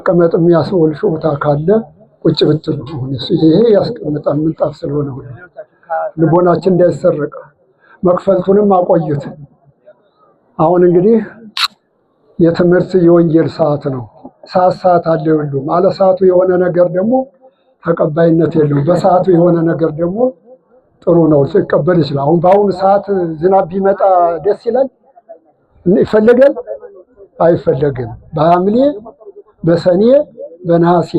ቀመጥ የሚያስወልሽ ቦታ ካለ ቁጭ ብትሉ ይሄ ያስቀምጣል ምንጣፍ ስለሆነ ሁሉ ልቦናችን እንዳይሰረቅ መክፈልቱንም አቆዩት። አሁን እንግዲህ የትምህርት የወንጌል ሰዓት ነው። ሰዓት አለ ሁሉም አለ ሰዓቱ የሆነ ነገር ደግሞ ተቀባይነት የለውም። በሰዓቱ የሆነ ነገር ደግሞ ጥሩ ነው ሲቀበል ይችላል። አሁን በአሁኑ ሰዓት ዝናብ ቢመጣ ደስ ይላል ይፈልጋል አይፈልግም። በሐምሌ በሰኔ በነሐሴ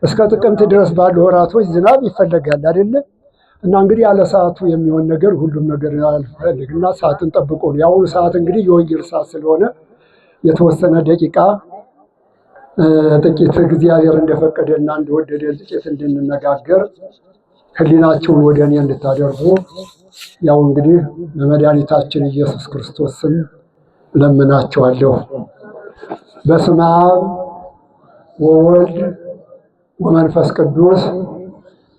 እስከ ጥቅምት ድረስ ባሉ ወራቶች ዝናብ ይፈልጋል አይደለ? እና እንግዲህ ያለ ሰዓቱ የሚሆን ነገር ሁሉም ነገር ያልፈልግና ሰዓትን ጠብቆ ነው። ያው ሰዓት እንግዲህ የወንጌል ሰዓት ስለሆነ የተወሰነ ደቂቃ ጥቂት እግዚአብሔር እንደፈቀደና እንደወደደ ጥቂት እንድንነጋገር ህሊናችሁን ወደ እኔ እንድታደርጉ ያው እንግዲህ በመድኃኒታችን ኢየሱስ ክርስቶስ ስም ለምናችኋለሁ። በስመ አብ ወወልድ ወመንፈስ ቅዱስ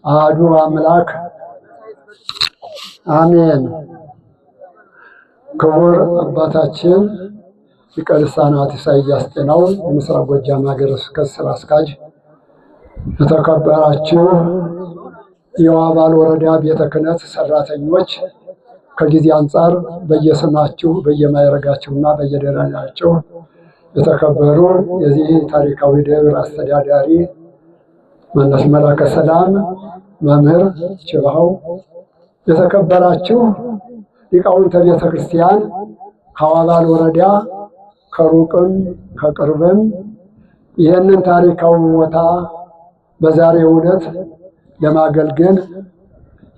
አሐዱ አምላክ አሜን። ክቡር አባታችን ሊቀ ልሳናት ኢሳይያስ ጤናው የምስራቅ ጎጃም ሀገረ ስብከት ስራ አስኪያጅ፣ የተከበራችሁ የዋባል ወረዳ ቤተ ክህነት ሰራተኞች፣ ከጊዜ አንጻር በየስማችሁ በየማይረጋችሁና በየደረጃችሁ የተከበሩ የዚህ ታሪካዊ ደብር አስተዳዳሪ መላከ ሰላም መምህር ችባው፣ የተከበራችሁ ሊቃውንተ ቤተ ክርስቲያን ከዋባል ወረዳ ከሩቅም ከቅርብም ይህንን ታሪካዊ ቦታ በዛሬው ዕለት ለማገልገል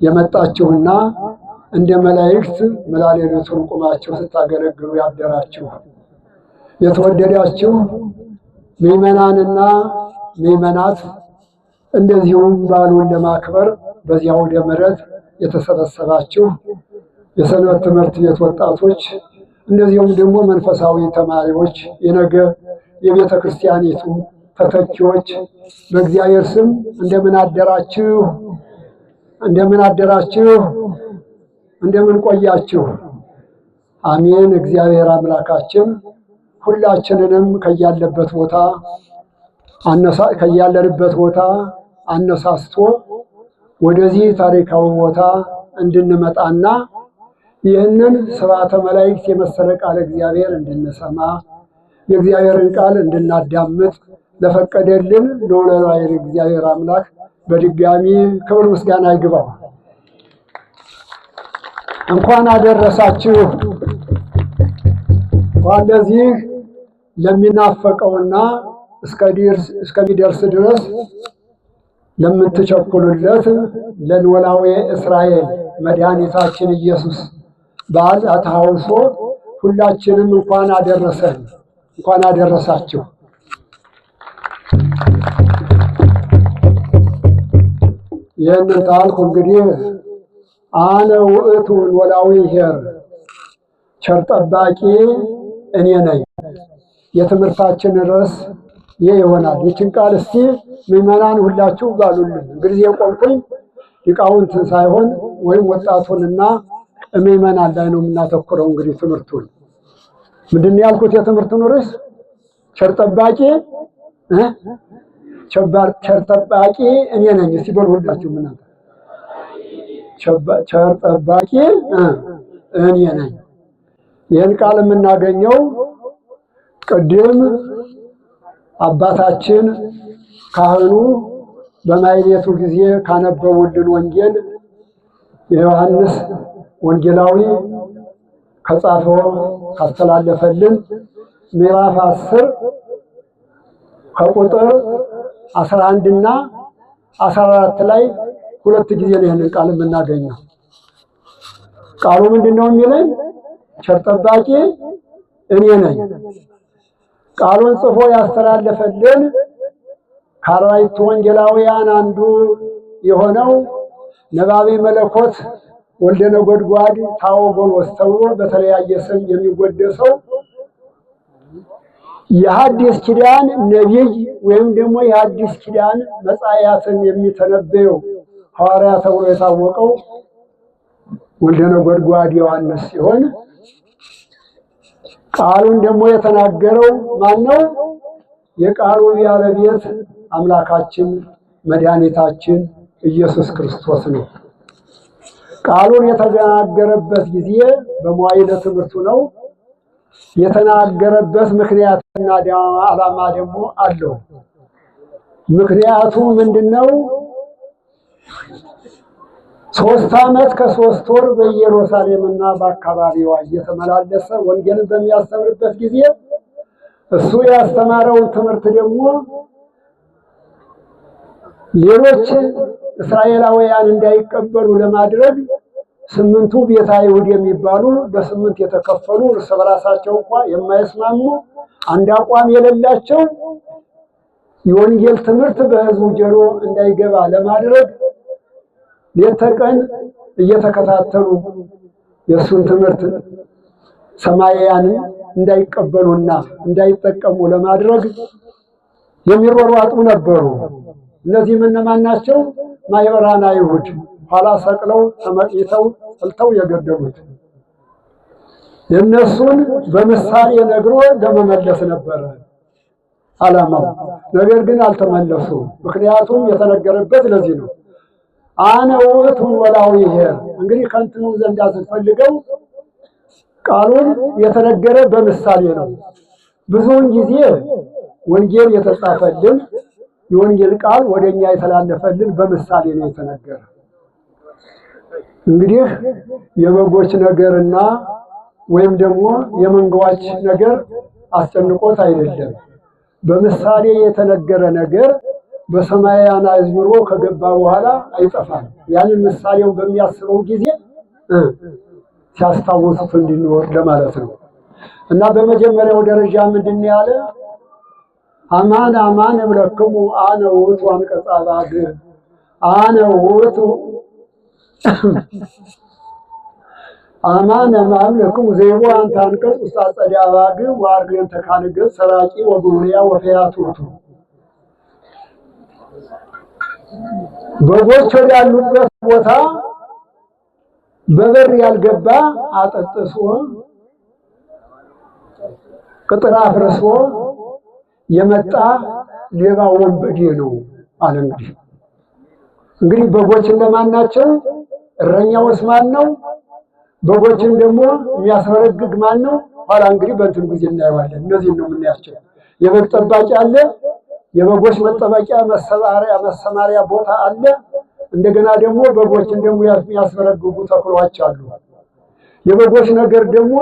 የመጣችሁና እንደ መላእክት መላሌቱን ቁማችሁ ስታገለግሉ ያደራችሁ የተወደዳችሁ ምዕመናንና ምዕመናት፣ እንደዚሁም በዓሉን ለማክበር በዚህ ዓውደ ምሕረት የተሰበሰባችሁ የሰንበት ትምህርት ቤት ወጣቶች፣ እንደዚሁም ደግሞ መንፈሳዊ ተማሪዎች፣ የነገ የቤተ ክርስቲያኒቱ ተተኪዎች በእግዚአብሔር ስም እንደምን አደራችሁ? እንደምን አደራችሁ? እንደምን ቆያችሁ? አሜን። እግዚአብሔር አምላካችን ሁላችንንም ከያለንበት ቦታ አነሳስቶ ወደዚህ ታሪካዊ ቦታ እንድንመጣና ይህንን ስብሐተ መላእክት የመሰለ ቃል እግዚአብሔር እንድንሰማ የእግዚአብሔርን ቃል እንድናዳምጥ ለፈቀደልን ለወላዲተ እግዚአብሔር አምላክ በድጋሚ ክብር ምስጋና ይግባው። እንኳን አደረሳችሁ። እንኳን ለዚህ ለሚናፈቀውና እስከሚደርስ ድረስ ለምትቸኩሉለት ለኖላዊ እስራኤል መድኃኒታችን ኢየሱስ በዓል አታውሶ ሁላችንም እንኳን አደረሰን፣ እንኳን አደረሳችሁ። ይህንን ታልኩ እንግዲህ አነ ውእቱ ኖላዊ ኄር፣ ቸር ጠባቂ እኔ ነኝ። የትምህርታችን ርዕስ ይህ ይሆናል። ይችን ቃል እስቲ ምዕመናን ሁላችሁ ባሉልን። እንግዲህ የቆምኩኝ ሊቃውንትን ሳይሆን ወይም ወጣቱንና ምዕመናን ላይ ነው የምናተኩረው። እንግዲህ ትምህርቱን ምንድን ያልኩት የትምህርቱን ርዕስ ቸር ጠባቂ ቸር ጠባቂ እኔ ነኝ። እስቲ በሉ ሁላችሁ ምናምን ቸር ጠባቂ እኔ ነኝ። ይህን ቃል የምናገኘው ቅድም አባታችን ካህኑ በማኅሌቱ ጊዜ ካነበቡልን ወንጌል የዮሐንስ ወንጌላዊ ከጻፈው ካስተላለፈልን ምዕራፍ 10 ከቁጥር 11 እና 14 ላይ ሁለት ጊዜ ነው ይህንን ቃል የምናገኘው። ቃሉ ምንድነው የሚለን? ቸር ጠባቂ እኔ ነኝ። ቃሉን ጽፎ ያስተላለፈልን ከአርባዕቱ ወንጌላውያን አንዱ የሆነው ነባቤ መለኮት ወልደ ነጎድጓድ ታኦጎሎስ ተብሎ በተለያየ ስም የሚወደሰው የሐዲስ ኪዳን ነቢይ ወይም ደግሞ የሐዲስ ኪዳን መጻሕያትን የሚተነበየው ሐዋርያ ተብሎ የታወቀው ወልደ ነጎድጓድ ዮሐንስ ሲሆን ቃሉን ደግሞ የተናገረው ማን ነው? የቃሉ ባለቤት አምላካችን መድኃኒታችን ኢየሱስ ክርስቶስ ነው። ቃሉን የተናገረበት ጊዜ በመዋዕለ ትምህርቱ ነው። የተናገረበት ምክንያትና ዓላማ ደግሞ አለው። ምክንያቱ ምንድነው? 3 ዓመት ከ3 ወር በኢየሩሳሌምና በአካባቢዋ እየተመላለሰ ወንጌልን በሚያስተምርበት ጊዜ እሱ ያስተማረውን ትምህርት ደግሞ ሌሎች እስራኤላውያን እንዳይቀበሉ ለማድረግ 8ቱ ቤተ አይሁድ የሚባሉ በ8 የተከፈሉ እርስ በራሳቸው እንኳን የማይስማሙ አንድ አቋም የሌላቸው የወንጌል ትምህርት በሕዝቡ ጆሮ እንዳይገባ ለማድረግ ሌት ተቀን እየተከታተሉ የእሱን ትምህርት ሰማያውያን እንዳይቀበሉና እንዳይጠቀሙ ለማድረግ የሚሯሯጡ ነበሩ። እነዚህም እነማን ናቸው? ማኅበራን አይሁድ ኋላ ሰቅለው ተመቅኝተው ጠልተው የገደሉት። የእነሱን በምሳሌ ነግሮ ለመመለስ ነበረ ዓላማው። ነገር ግን አልተመለሱ። ምክንያቱም የተነገረበት ለዚህ ነው። አነ ውእቱ ወላዊሄ። እንግዲህ ከእንትኑ ዘንዳ ስትፈልገው ቃሉን የተነገረ በምሳሌ ነው። ብዙውን ጊዜ ወንጌል የተጻፈልን የወንጌል ቃል ወደኛ የተላለፈልን በምሳሌ ነው የተነገረ። እንግዲህ የበጎች ነገርና ወይም ደግሞ የመንጋዎች ነገር አስጨንቆት አይደለም። በምሳሌ የተነገረ ነገር በሰማያውያን አእምሮ ከገባ በኋላ አይጠፋም። ያንን ምሳሌውን በሚያስበው ጊዜ ሲያስታውሱት እንዲኖር ለማለት ነው። እና በመጀመሪያው ደረጃ ምንድን ያለ? አማን አማን እብለክሙ አነ ውእቱ አንቀጸ አባግዕ አነ ውእቱ አማን እምለክሙ ዘይቦ አንተ አንቀጽ ውስተ አጸደ አባግዕ ወአርግዕንተ ካንገሥ ሰራቂ ወጉልያ ወፈያቱቱ። በጎች ወዳሉበት ቦታ በበር ያልገባ አጠጥሶ ቅጥር አፍርሶ የመጣ ሌባ ወንበዴ ነው አለ። እንግዲህ በጎች እንደማን ናቸው? እረኛውስ ማን ነው? በጎችን ደግሞ የሚያስበረግግ ማን ነው? ኋላ እንግዲህ በእንትን ጊዜ እናየዋለን። እነዚህን ነው የምናያቸው። የበግ ጠባቂ አለ፣ የበጎች መጠበቂያ መሰማሪያ ቦታ አለ። እንደገና ደግሞ በጎችን ደግሞ የሚያስበረግጉ ተኩላዎች አሉ። የበጎች ነገር ደግሞ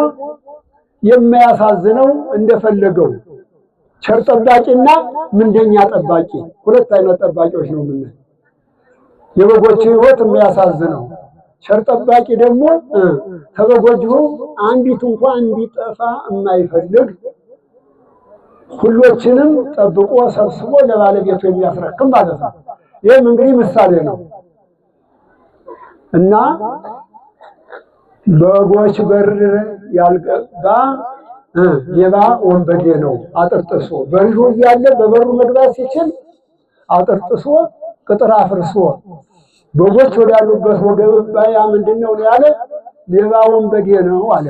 የሚያሳዝነው እንደፈለገው ቸር ጠባቂና ምንደኛ ጠባቂ፣ ሁለት አይነት ጠባቂዎች ነው የምናየው። የበጎች ሕይወት የሚያሳዝነው፣ ቸር ጠባቂ ደግሞ ከበጎቹ አንዲት እንኳን እንዲጠፋ የማይፈልግ ሁሎችንም ጠብቆ ሰብስቦ ለባለቤቱ የሚያስረክም ማለት ነው። ይህም እንግዲህ ምሳሌ ነው እና በጎች በር ያልገባ ሌባ ወንበዴ ነው። አጥርጥሶ በርሹ ያለ በበሩ መግባት ሲችል አጥርጥሶ ቅጥር አፍርሶ በጎች ወዳሉበት ወገባያ ምንድነው ያለ? ሌባ ወንበዴ ነው አለ።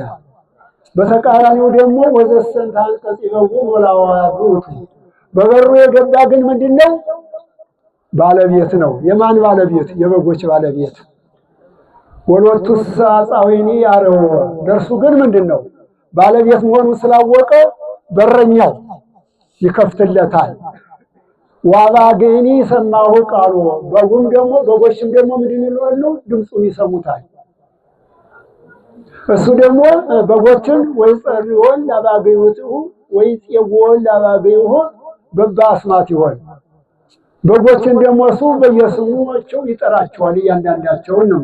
በተቃራኒው ደግሞ ወዘሰንተ አንቀጽ ይበው ወላዋያብሩቱ። በበሩ የገባ ግን ምንድነው? ባለቤት ነው። የማን ባለቤት? የበጎች ባለቤት። ወሎቱስ አጻዊኒ ያረው። ደርሱ ግን ምንድነው? ባለቤት መሆኑን ስላወቀ በረኛው ይከፍትለታል። ዋባግኒ ሰማሁ ቃሉ። በጉም ደግሞ በጎችም ደግሞ ምንድን ይላሉ? ድምፁን ይሰሙታል። እሱ ደግሞ በጎችን ወይ ጸሪውን ላባገዩት ወይ ጽየውን ላባገዩ በባስማት ይሆን። በጎችን ደግሞ እሱ በየስሙቸው ይጠራቸዋል እያንዳንዳቸውን ነው።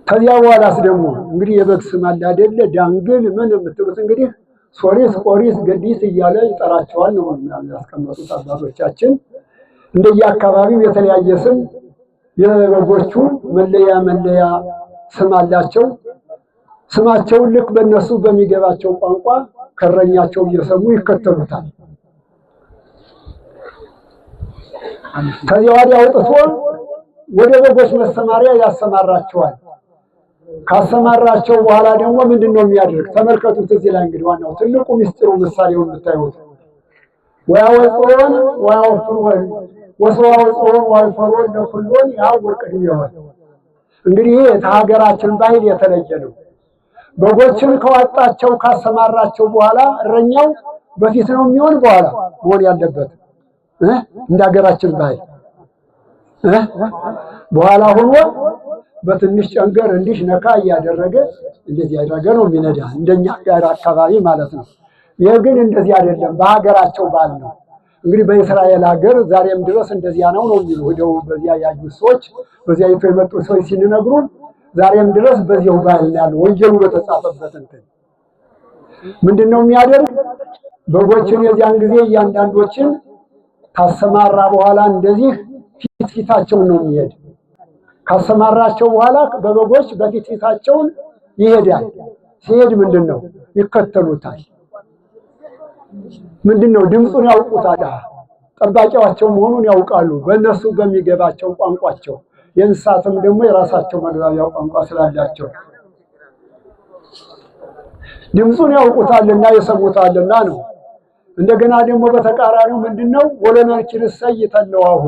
ከዚያ በኋላስ ደግሞ እንግዲህ የበግ ስም አለ አይደለ? ዳንግል ምን የምትሉት እንግዲህ ሶሪስ፣ ቆሪስ፣ ገዲስ እያለ ይጠራቸዋል ነው ያስቀመጡት አባቶቻችን። እንደየአካባቢው የተለያየ ስም የበጎቹ መለያ ስም አላቸው። ስማቸውን ልክ በእነሱ በሚገባቸው ቋንቋ ከረኛቸው እየሰሙ ይከተሉታል። ከዚያ ወዲያ አውጥቶ ወደ በጎች መሰማሪያ ያሰማራቸዋል። ካሰማራቸው በኋላ ደግሞ ምንድነው የሚያደርግ? ተመልከቱት። እዚህ ላይ እንግዲህ ዋናው ትልቁ ምስጢሩ ምሳሌውን ብታዩት ወያወጽኦን ወያወፍሮን ወሰዋወጽኦን ወያወፍሮን ለኩሎን ያውር ቅድሜሆን። እንግዲህ ከሀገራችን ባህል የተለየ ነው። በጎችን ከዋጣቸው ካሰማራቸው በኋላ እረኛው በፊት ነው የሚሆን በኋላ መሆን ያለበት እንደ ሀገራችን ባህል በኋላ ሆኖ በትንሽ ጨንገር እንዲህ ነካ እያደረገ እንደዚህ ያደረገ ነው የሚነዳ እንደኛ ጋር አካባቢ ማለት ነው። ይህ ግን እንደዚህ አይደለም፣ በሀገራቸው ባህል ነው። እንግዲህ በእስራኤል ሀገር ዛሬም ድረስ እንደዚያ ነው የሚሉ ሄደው በዚያ ያዩ ሰዎች በዚያ ይቶ የመጡ ሰዎች ሲነግሩን ዛሬም ድረስ በዚያው ባህል ያለው ወንጌሉ በተጻፈበት እንትን ምንድነው የሚያደርግ በጎችን የዚያን ጊዜ እያንዳንዶችን ካሰማራ በኋላ እንደዚህ ፊታቸውን ነው የሚሄድ። ካሰማራቸው በኋላ በበጎች በፊት ፊታቸውን ይሄዳል። ሲሄድ ምንድነው ይከተሉታል። ምንድነው ድምፁን ያውቁታል። ጠባቂያቸው መሆኑን ያውቃሉ በእነሱ በሚገባቸው ቋንቋቸው። የእንስሳትም ደግሞ የራሳቸው መግባቢያ ቋንቋ ስላላቸው ድምፁን ያውቁታልና ይሰሙታልና ነው። እንደገና ደግሞ በተቃራኒው ምንድነው ወለነኪርሰ ይተለዋሁ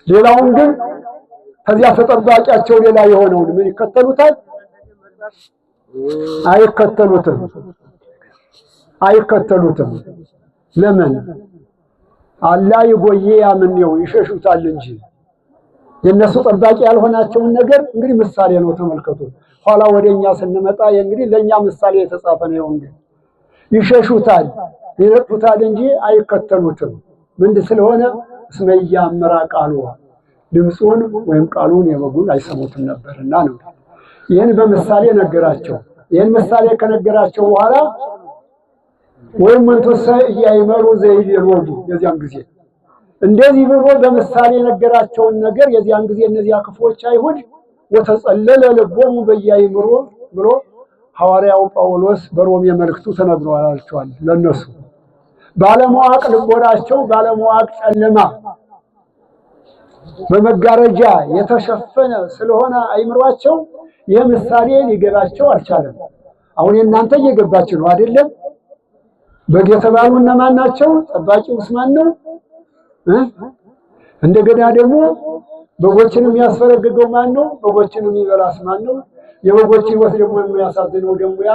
ሌላውን ግን ከዚያ ተጠባቂያቸው ሌላ የሆነውን ምን ይከተሉታል? አይከተሉትም። ለምን? አላ ይጎዬ ያምነው ይሸሹታል እንጂ የነሱ ጠባቂ ያልሆናቸውን ነገር እንግዲህ ምሳሌ ነው ተመልከቱ። ኋላ ወደኛ ስንመጣ እንግዲህ ለኛ ምሳሌ የተጻፈ ነው። እንግዲህ ይሸሹታል ይነጥፉታል እንጂ አይከተሉትም። ምንድን ስለሆነ እስመያ ምራቃሉ ድምፁን ወይም ቃሉን የበጉን አይሰሙትም ነበርና ነው። ይህን በምሳሌ ነገራቸው። ይህን ምሳሌ ከነገራቸው በኋላ ወይም መንተሰ እያይመሩ ዘይሮዱ የዚያን ጊዜ እንደዚህ ብሎ በምሳሌ ነገራቸውን ነገር የዚያን ጊዜ እነዚያ ክፉዎች አይሁድ ወተጸለለ ልቦሙ በያይምሮ ብሎ ሐዋርያው ጳውሎስ በሮሜ መልእክቱ ተነግሯላቸዋል። ለነሱ ባለማወቅ ልቦናቸው ባለማወቅ ጨለማ በመጋረጃ የተሸፈነ ስለሆነ አይምሯቸው ይህ ምሳሌ ሊገባቸው አልቻለም። አሁን እናንተ እየገባችሁ ነው አይደለም? በግ የተባሉ እነማን ናቸው? ጠባቂውስ ማን ነው? እንደገና ደግሞ በጎችን የሚያስፈረግገው ማን ነው? በጎችን የሚበላስ ማን ነው? የበጎች ሕይወት ደግሞ የሚያሳዝነው ደግሞ ያ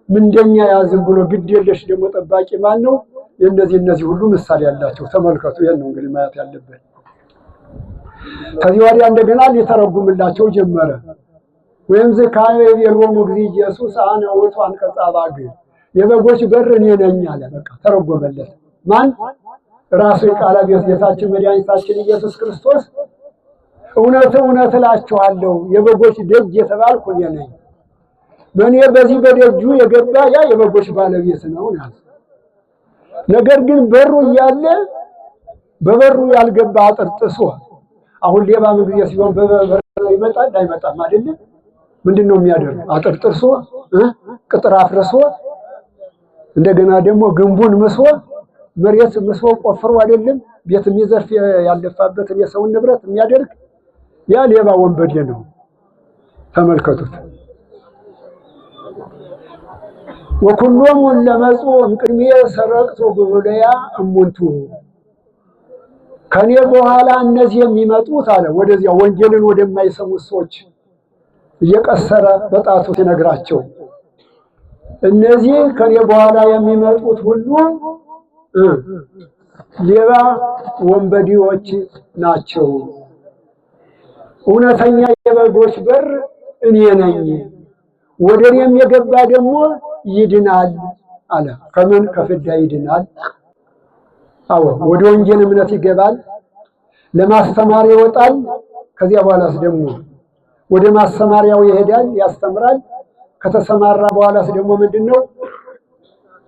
ምንደኛ ያዝም ብሎ ግድ የለሽ ደግሞ ጠባቂ ማን ነው? የእነዚህ ሁሉ ምሳሌ ያላቸው ተመልከቱ። ይሄን ነው እንግዲህ ማየት ያለበት። ከዚህ ወዲያ እንደገና ሊተረጉምላቸው ጀመረ። ወይም ዘካየ የሮሙ ጊዜ ኢየሱስ አነ ውእቱ አንቀጸ አባግ የበጎች በር እኔ ነኝ አለ። በቃ ተረጎመለት። ማን? ራሱ የቃል ጌታችን መድኃኒታችን ኢየሱስ ክርስቶስ እውነት እውነት እላችኋለሁ የበጎች ደጅ የተባልኩ እኔ ነኝ። በእኔ በዚህ በደጁ የገባ ያ የበጎች ባለቤት ነው ማለት። ነገር ግን በሩ እያለ በበሩ ያልገባ አጥር ጥሶ አሁን ሌባ ምን ጊዜ ሲሆን በበር ይመጣል አይመጣም አይደለም? ምንድነው የሚያደርግ? አጥር ጥርሶ ቅጥር አፍርሶ እንደገና ደግሞ ግንቡን ምሶ መሬት ምሶ ቆፍሮ አይደለም ቤት የሚዘርፍ ያለፋበትን የሰውን ንብረት የሚያደርግ ያ ሌባ ወንበዴ ነው። ተመልከቱት። ወኩሎም ለመጹ እምቅድሜ ሰረቅቱ ጉባኤያ እሙንቱ ከኔ በኋላ እነዚህ የሚመጡት አለ ወደዚያ ወንጌልን ወደማይሰሙት ሰዎች እየቀሰረ በጣቱ ሲነግራቸው እነዚህ ከኔ በኋላ የሚመጡት ሁሉ ሌባ ወንበዴዎች ናቸው። እውነተኛ የበጎች በር እኔ ነኝ። ወደ እኔም የገባ ደግሞ ይድናል አለ። ከምን? ከፍዳ ይድናል። አዎ ወደ ወንጌል እምነት ይገባል፣ ለማስተማር ይወጣል። ከዚያ በኋላስ ደግሞ ወደ ማስተማሪያው ይሄዳል፣ ያስተምራል። ከተሰማራ በኋላስ ደግሞ ምንድነው?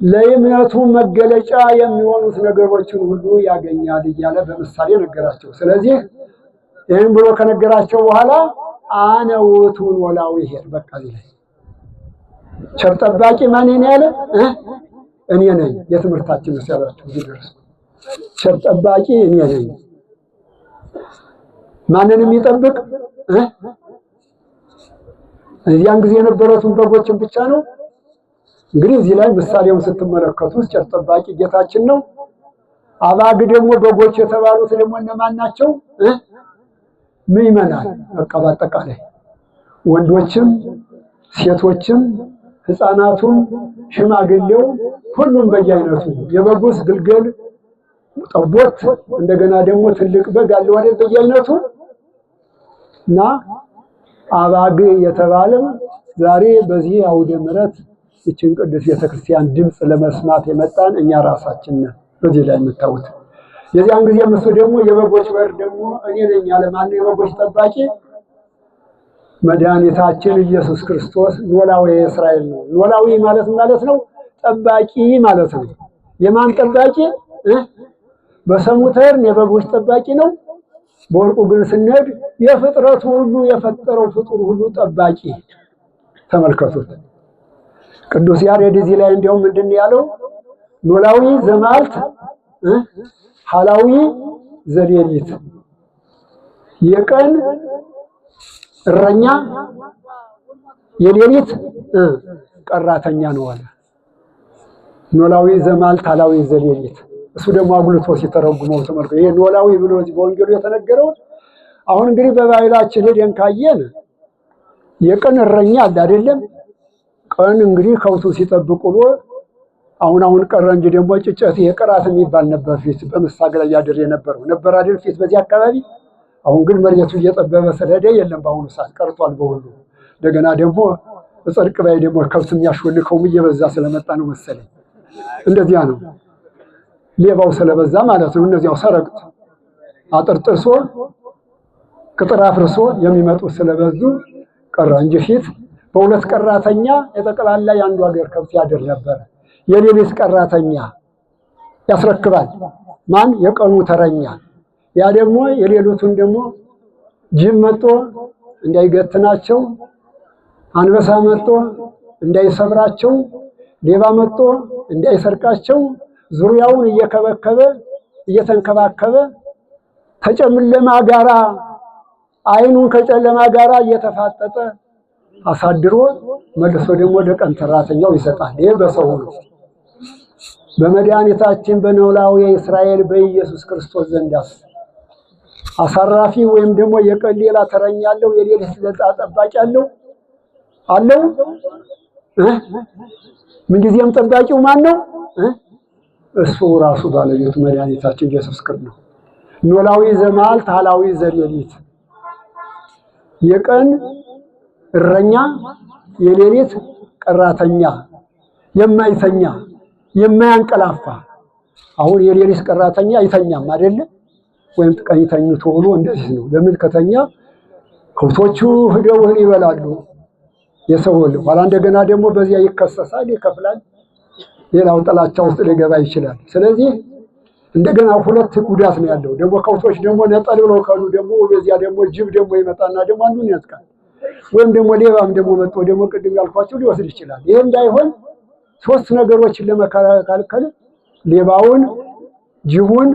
ለእምነቱ መገለጫ የሚሆኑት ነገሮችን ሁሉ ያገኛል እያለ በምሳሌ ነገራቸው። ስለዚህ ይህን ብሎ ከነገራቸው በኋላ አነ ውእቱ ኖላዊ ሄድ በቃ ላይ ቸር ጠባቂ ማን ነው ያለ? እኔ ነኝ። የትምህርታችን ነው ያላችሁ እዚህ ድረስ ቸር ጠባቂ እኔ ነኝ። ማንን የሚጠብቅ? እዚያን ጊዜ የነበሩትን በጎችን ብቻ ነው። እንግዲህ እዚህ ላይ ምሳሌውን ስትመለከቱ ቸር ጠባቂ ጌታችን ነው። አባግ ደግሞ በጎች የተባሉት ደግሞ እነማን ናቸው? ምእመናን በቃ በአጠቃላይ ወንዶችም ሴቶችም ሕፃናቱም ሽማግሌው ሁሉም በየአይነቱ የበጉስ ግልገል ጠቦት እንደገና ደግሞ ትልቅ በግ አለው አይደል በየአይነቱ እና አባግ የተባለው ዛሬ በዚህ አውደ ምሕረት እችን ቅዱስ ቤተክርስቲያን ድምፅ ለመስማት የመጣን እኛ ራሳችን ነን። በዚህ ላይ የምታዩት የዚያን ጊዜ እሱ ደግሞ የበጎች በር ደግሞ እኔ ነኝ ያለ ማነው? የበጎች ጠባቂ መድኃኒታችን ኢየሱስ ክርስቶስ ኖላዊ እስራኤል ነው። ኖላዊ ማለት ነው ጠባቂ ማለት ነው። የማን ጠባቂ? በሰሙተርን የበጎች ጠባቂ ነው። በወርቁ ግን ስንሄድ የፍጥረቱ ሁሉ የፈጠረው ፍጡር ሁሉ ጠባቂ። ተመልከቱት። ቅዱስ ያሬድ እዚህ ላይ እንዲያው ምንድን ያለው? ኖላዊ ዘማልት ሐላዊ ዘሌሊት፣ የቀን እረኛ የሌሊት ቀራተኛ ነው አለ። ኖላዊ ዘማልት ሐላዊ ዘሌሊት። እሱ ደግሞ አጉልቶ ሲተረጉመው ተመልከቱ። ይሄ ኖላዊ ብሎ በወንጌሉ የተነገረው አሁን እንግዲህ በባህላችን ሄደን ካየን የቀን እረኛ አለ አይደለም? ቀን እንግዲህ ከብቱ ሲጠብቅ ውሎ አሁን ቀረ እንጂ ደግሞ ጭጨት የቀራት የሚባል ነበር ፊት በምሳግ ላይ ያድር የነበረው ነበር አይደል? ፊት በዚህ አካባቢ። አሁን ግን መሬቱ እየጠበበ ስለሄደ የለም በአሁኑ ሰዓት ቀርቷል በሁሉ። እንደገና ደግሞ ጽድቅ ባይ ደግሞ ከብት የሚያሾልከውም እየበዛ ስለመጣ ነው መሰለኝ። እንደዚያ ነው ሌባው ስለበዛ ማለት ነው። እነዚያው ሰረቅት አጥር ጥሶ ቅጥር አፍርሶ የሚመጡ ስለበዙ ቀረ እንጂ ፊት በሁለት ቀራተኛ የጠቅላላ የአንዱ ሀገር ከብት ያድር ነበር። የሌሊት ቀራተኛ ያስረክባል ማን? የቀኑ ተረኛ። ያ ደግሞ የሌሊቱን ደግሞ ጅብ መጥቶ እንዳይገትናቸው፣ አንበሳ መጥቶ እንዳይሰብራቸው፣ ሌባ መጥቶ እንዳይሰርቃቸው ዙሪያውን እየከበከበ እየተንከባከበ ከጨለማ ጋራ አይኑን ከጨለማ ጋራ እየተፋጠጠ አሳድሮ መልሶ ደግሞ ለቀን ሰራተኛው ይሰጣል። ይሄ በሰው ነው። በመድኃኒታችን በኖላዊ እስራኤል በኢየሱስ ክርስቶስ ዘንድ አሳራፊ ወይም ደግሞ የቀን ሌላ ተረኛ ያለው የሌሊት ለጣ ጠባቂ ያለው አለው። ምንጊዜም ጠባቂው ማን ነው? እሱ ራሱ ባለቤቱ መድኃኒታችን ኢየሱስ ክርስቶስ ነው። ኖላዊ ዘመዓልት ሐላዊ ዘሌሊት፣ የቀን እረኛ የሌሊት ቀራተኛ፣ የማይተኛ የማያንቀላፋ። አሁን የሌሊት ቀራተኛ አይተኛም አይደለ? ወይም ቀን ተኝቶ ሆኖ እንደዚህ ነው። ለምን ከተኛ ከብቶቹ ሄደው እህል ይበላሉ የሰው ሁሉ። ኋላ እንደገና ደግሞ በዚያ ይከሰሳል፣ ይከፍላል፣ ሌላው ጥላቻ ውስጥ ሊገባ ይችላል። ስለዚህ እንደገና ሁለት ጉዳት ነው ያለው። ደግሞ ከብቶች ደግሞ ነጠል ብለው ካሉ ደግሞ በዚያ ደግሞ ጅብ ደግሞ ይመጣና ደግሞ አንዱን ያጥቃል። ወይም ደግሞ ሌባም ደግሞ መጥቶ ደግሞ ቅድም ያልኳቸው ሊወስድ ይችላል። ይሄ እንዳይሆን ሶስት ነገሮችን ለመከላከል ሌባውን፣ ጅቡን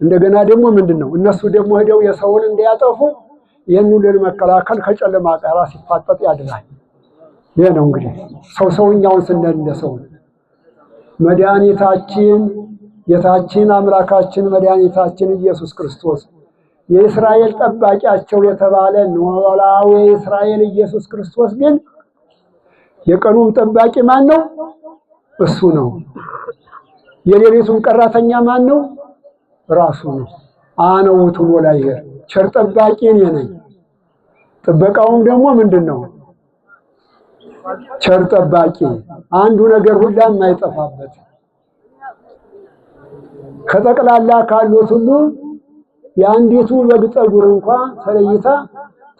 እንደገና ደግሞ ምንድነው እነሱ ደግሞ ሄደው የሰውን እንዳያጠፉ ይህንን ለመከላከል ከጨለማ ጋር ሲፋጠጥ ያድናል። ይሄ ነው እንግዲህ ሰውኛውን ስንል እንደሰው መድኃኒታችን ጌታችን አምላካችን መድኃኒታችን ኢየሱስ ክርስቶስ የእስራኤል ጠባቂያቸው የተባለ ኖላዊ እስራኤል ኢየሱስ ክርስቶስ ግን የቀኑም ጠባቂ ማን ነው? እሱ ነው። የሌሊቱም ቀራተኛ ማን ነው? ራሱ ነው። አነ ውእቱ ኖላዊ ቸር ጠባቂ እኔ ነኝ። ጥበቃውም ደግሞ ምንድነው? ቸር ጠባቂ አንዱ ነገር ሁላ የማይጠፋበት ከጠቅላላ ካሉት ሁሉ የአንዲቱ በግ ጠጉር እንኳን ተለይታ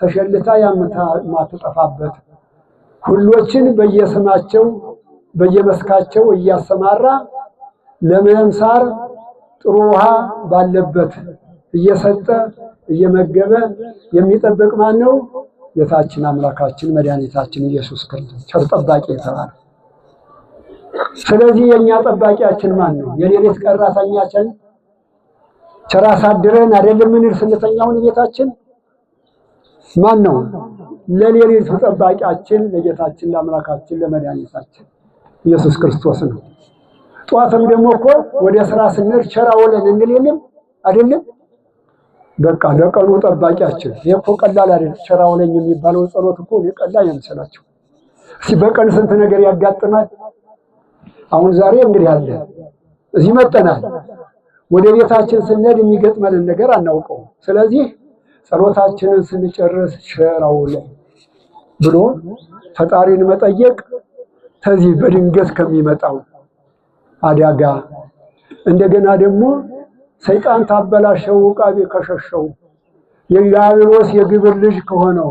ተሸልታ የማትጠፋበት ሁሎችን በየስማቸው በየመስካቸው እያሰማራ ለመምሳር ጥሩ ውሃ ባለበት እየሰጠ እየመገበ የሚጠብቅ ማን ነው? ጌታችን አምላካችን መድኃኒታችን ኢየሱስ ክርስቶስ ቸር ጠባቂ የተባለ። ስለዚህ የኛ ጠባቂያችን ማን ነው? የሌሊት ቀራተኛችን ቸር አሳድረን አይደለም ምን ስንተኛውን ቤታችን ማን ነው? ለሌሊቱ ጠባቂያችን ለጌታችን ለአምላካችን ለመድኃኒታችን ኢየሱስ ክርስቶስ ነው። ጧትም ደግሞ እኮ ወደ ስራ ስንሄድ ቸር አውለን እንል የለም አይደለም? በቃ ለቀኑ ጠባቂያችን። ይሄ እኮ ቀላል አይደል? ቸር አውለኝ የሚባለው ጸሎት እኮ ቀላል አይመስላችሁ? እስኪ በቀን ስንት ነገር ያጋጥማል። አሁን ዛሬ እንግዲህ አለ እዚህ መጠናል። ወደ ቤታችን ስንሄድ የሚገጥመንን ነገር አናውቀው። ስለዚህ ጸሎታችንን ስንጨርስ ቸር አውለኝ ብሎ ፈጣሪን መጠየቅ ከዚህ በድንገት ከሚመጣው አደጋ እንደገና ደግሞ ሰይጣን ታበላሸው ዕቃቤ ከሸሸው የዲያብሎስ የግብር ልጅ ከሆነው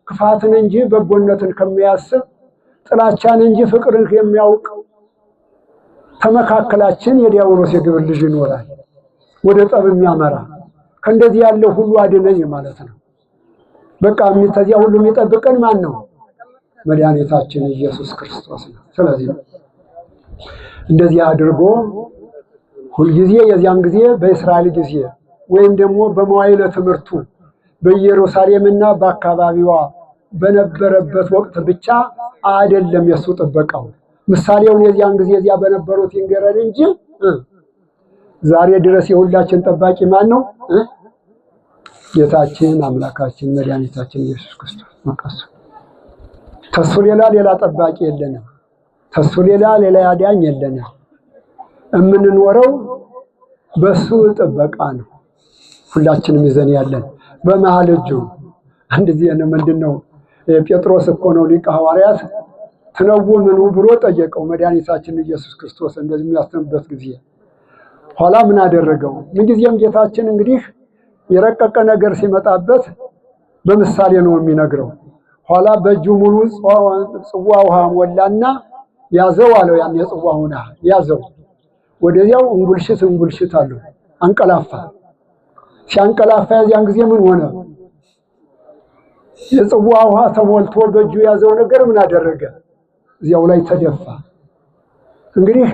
ክፋትን እንጂ በጎነትን ከሚያስብ ጥላቻን እንጂ ፍቅርን የሚያውቅ ተመካከላችን የዲያብሎስ የግብር ልጅ ይኖራል፣ ወደ ጠብ የሚያመራ። ከእንደዚህ ያለው ሁሉ አድነኝ ማለት ነው። በቃ ከዚያ ሁሉ የሚጠብቀን ማን ነው? መድኃኒታችን ኢየሱስ ክርስቶስ ነው። ስለዚህ እንደዚህ አድርጎ ሁልጊዜ የዚያን ጊዜ በእስራኤል ጊዜ ወይም ደግሞ በመዋዕለ ትምህርቱ በኢየሩሳሌምና በአካባቢዋ በነበረበት ወቅት ብቻ አይደለም የሱ ጥበቃው። ምሳሌውን የዚያን ጊዜ እዚያ በነበሩት ይንገረን እንጂ ዛሬ ድረስ የሁላችን ጠባቂ ማን ነው? ጌታችን አምላካችን መድኃኒታችን ኢየሱስ ክርስቶስ መቀሱ። ተሱ ሌላ ጠባቂ የለንም። ተሱ ሌላ አዳኝ የለንም። የምንኖረው በሱ ጥበቃ ነው። ሁላችንም ይዘን ያለን በመሃል እጁ አንድ ጊዜ ነው። ምንድነው ጴጥሮስ እኮ ነው ሊቀ ሐዋርያት ትነው ምኑ ብሎ ጠየቀው መድኃኒታችን ኢየሱስ ክርስቶስ እንደዚህ የሚያስተምርበት ጊዜ። ኋላ ምን አደረገው? ምንጊዜም ጌታችን እንግዲህ የረቀቀ ነገር ሲመጣበት በምሳሌ ነው የሚነግረው። ኋላ በእጁ ሙሉ ጽዋ ውሃ ሞላና ያዘው አለው። ያን የጽዋውን ያዘው። ወደዚያው እንጉልሽት አለው። አንቀላፋ። ሲያንቀላፋ የዚያን ጊዜ ምን ሆነ? የጽዋ ውሃ ተሞልቶ በእጁ ያዘው ነገር ምን አደረገ? እዚያው ላይ ተደፋ። እንግዲህ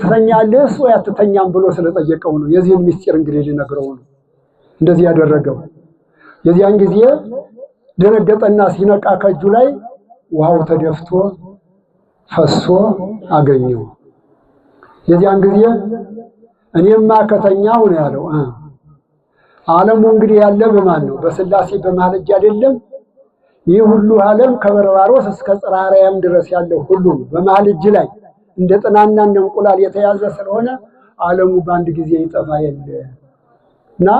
ትተኛለህ ወይ አትተኛም ብሎ ስለጠየቀው ነው። የዚህን ምስጢር እንግዲህ ሊነግረው ነው እንደዚህ ያደረገው። የዚያን ጊዜ ደነገጠና ሲነቃ ከእጁ ላይ ውሃው ተደፍቶ ፈሶ አገኘው። የዚያን ጊዜ እኔማ ከተኛው ነው ያለው። ዓለሙ እንግዲህ ያለ በማን ነው? በስላሴ በመሃል እጅ አይደለም? ይህ ሁሉ ዓለም ከበርባሮስ እስከ ጽርሐ አርያም ድረስ ያለው ሁሉ በመሃል እጅ ላይ እንደ ጥናና እንደ እንቁላል የተያዘ ስለሆነ ዓለሙ በአንድ ጊዜ ይጠፋ የለ እና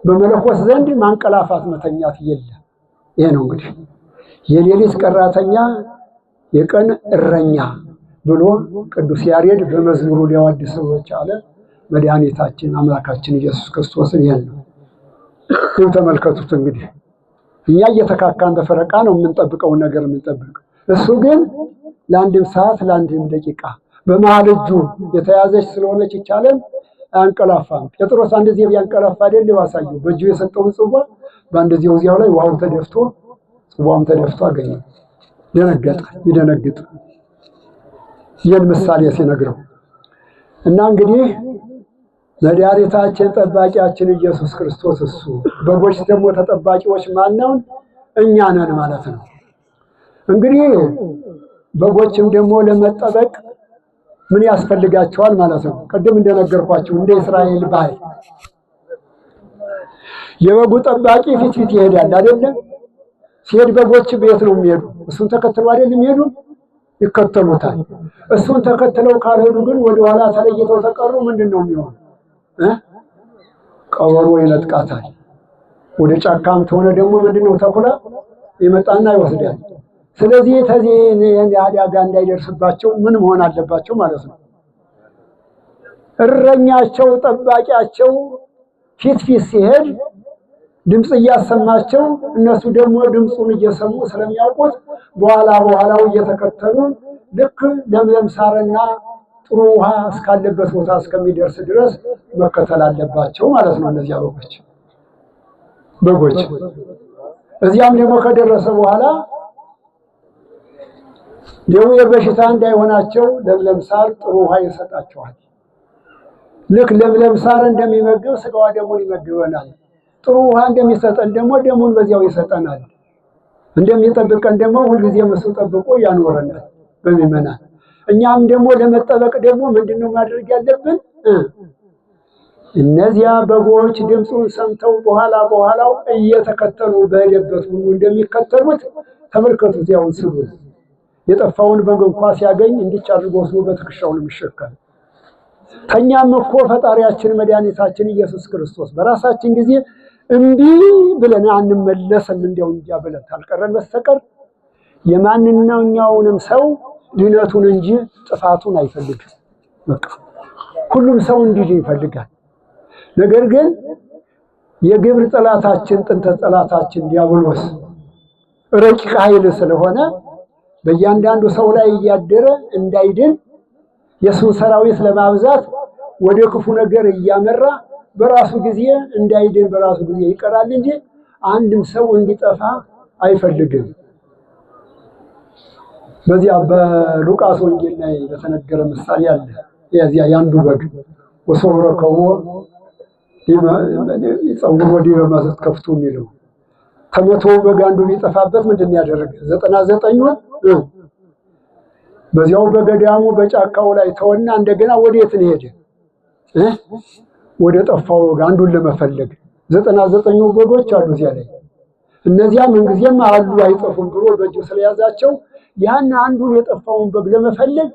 በመለኮት ዘንድ ማንቀላፋት መተኛት የለ። ይሄ ነው እንግዲህ የሌሊት ቀራተኛ የቀን እረኛ ብሎ ቅዱስ ያሬድ በመዝሙሩ ሊያወድሰው የቻለ መድኃኒታችን አምላካችን ኢየሱስ ክርስቶስን ይሄን ነው። ተመልከቱት እንግዲህ እኛ እየተካካን በፈረቃ ነው የምንጠብቀው ነገር የምንጠብቀው። እሱ ግን ለአንድም ሰዓት ለአንድም ደቂቃ በመሃል እጁ የተያዘች ስለሆነች ይቻለን አያንቀላፋም። ጴጥሮስ አንድ ጊዜ ቢያንቀላፋ አይደል ያሳየው። በእጁ የሰጠውን ጽዋ በአንድ ጊዜ እዚያው ላይ ውሃው ተደፍቶ ጽዋውም ተደፍቶ አገኘ። ይደነግጥ ይህን ምሳሌ ሲነግረው እና እንግዲህ መድኃኒታችን ጠባቂያችን ኢየሱስ ክርስቶስ እሱ። በጎች ደግሞ ተጠባቂዎች ማነው? እኛ ነን ማለት ነው። እንግዲህ በጎችም ደግሞ ለመጠበቅ ምን ያስፈልጋቸዋል ማለት ነው? ቅድም እንደነገርኳችሁ እንደ እስራኤል ባህል የበጉ ጠባቂ ፊት ይሄዳል አይደለም? ሲሄድ በጎች ቤት ነው የሚሄዱ። እሱን ተከትለው አይደለም የሚሄዱ? ይከተሉታል። እሱን ተከትለው ካልሄዱ ግን ወደ ኋላ ተለይተው ተቀሩ ምንድነው የሚሆነው? ቀበሮ ይነጥቃታል። ወደ ጫካም ተሆነ ደግሞ ምንድነው ተኩላ ይመጣና ይወስዳል። ስለዚህ ተዚህ አደጋ እንዳይደርስባቸው ምን መሆን አለባቸው ማለት ነው? እረኛቸው ጠባቂያቸው ፊት ሲሄድ ድምጽ እያሰማቸው እነሱ ደግሞ ድምጹን እየሰሙ ስለሚያውቁት በኋላው እየተከተሉ ልክ ለምለም ሳርና ጥሩ ውሃ እስካለበት ቦታ እስከሚደርስ ድረስ መከተል አለባቸው ማለት ነው። እነዚያ በጎች እዚያም ደግሞ ከደረሰ በኋላ ደዌ በሽታ እንዳይሆናቸው ለምለም ሳር ጥሩ ውሃ ይሰጣቸዋል። ልክ ለምለም ሳር እንደሚመግብ ስጋዋ ደሙን ይመግበናል። ጥሩ ውሃ እንደሚሰጠን ደግሞ ደሙን በዚያው ይሰጠናል። እንደሚጠብቀን ደግሞ ሁልጊዜ እሱ ጠብቆ ያኖረናል በሚመናን። እኛም ደግሞ ለመጠበቅ ደግሞ ምንድነው ማድረግ ያለብን? እነዚያ በጎች ድምፁን ሰምተው በኋላው እየተከተሉ በሄደበት ሁሉ እንደሚከተሉት ተመልከቱት። ያውን ስሉ የጠፋውን በግ እንኳን ሲያገኝ እንዲች አድርጎ ወስዶ በትከሻው ነው የሚሸከም። ከኛም እኮ ፈጣሪያችን መድኃኒታችን ኢየሱስ ክርስቶስ በራሳችን ጊዜ እምቢ ብለን አንመለስም እንዲያው እንጃ ብለን ካልቀረን በስተቀር የማንኛውንም ሰው ድነቱን እንጂ ጥፋቱን አይፈልግም። በቃ ሁሉም ሰው እንዲህ ይፈልጋል። ነገር ግን የግብር ጠላታችን ጥንተ ጠላታችን ዲያብሎስ ረቂቅ ኃይል ስለሆነ በእያንዳንዱ ሰው ላይ እያደረ እንዳይድን የሱን ሰራዊት ለማብዛት ወደ ክፉ ነገር እያመራ በራሱ ጊዜ እንዳይድን በራሱ ጊዜ ይቀራል እንጂ አንድም ሰው እንዲጠፋ አይፈልግም። በዚያ በሉቃስ ወንጌል ላይ በተነገረ ምሳሌ አለ። የዚያ ያንዱ በግ ወሶብረከው ጸውሮ በማዘት ከፍቶ የሚለው ከመቶ በግ አንዱ ቢጠፋበት ምንድን ያደረገ 99ን በዚያው በገዳሙ በጫካው ላይ ተወና እንደገና ወዴት ነው ሄደ? ወደ ጠፋው በግ አንዱን ለመፈለግ 99 በጎች አሉ እዚያ ላይ። እነዚያ ምንጊዜም አሉ አይጠፉም ብሎ በእጁ ስለያዛቸው ያን አንዱን የጠፋውን በግ ለመፈለግ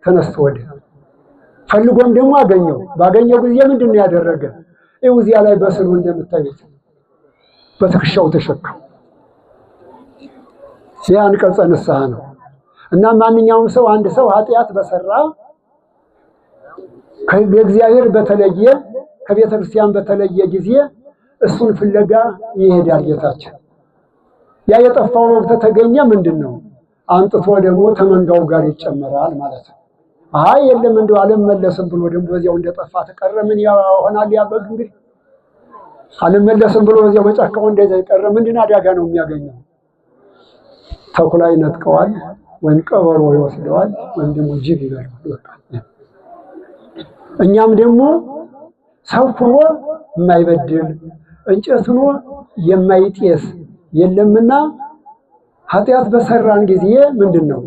ተነስቶ ወደ ፈልጎም ደግሞ አገኘው። ባገኘው ጊዜ ምንድን ነው ያደረገ? እዚያ ላይ በስሩ እንደምታዩት በትከሻው ተሸከም። ያ አንቀጸ ንስሐ ነው። እና ማንኛውም ሰው አንድ ሰው ኃጢአት በሰራ ከእግዚአብሔር በተለየ ከቤተ ክርስቲያን በተለየ ጊዜ እሱን ፍለጋ ይሄዳል ጌታችን። ያ የጠፋው በግ ተገኘ ምንድነው? አንጥቶ ደግሞ ተመንጋው ጋር ይጨመራል ማለት ነው። አይ የለም እንደው አልመለስም ብሎ ደግሞ በዚያው እንደጠፋ ተቀረ ምን ይሆናል? ያ በግ እንግዲህ አልመለስም ብሎ በዚያው በጫካው እንደተቀረ ምንድን አደጋ ነው የሚያገኘው? ተኩላ ይነጥቀዋል፣ ወይም ቀበሮ ይወስደዋል፣ ወይም ደግሞ ጅብ ይበላዋል። እኛም ደግሞ ሰው ሆኖ የማይበድል እንጨት ሆኖ የማይጤስ የለምና ኃጢአት በሰራን ጊዜ ምንድነው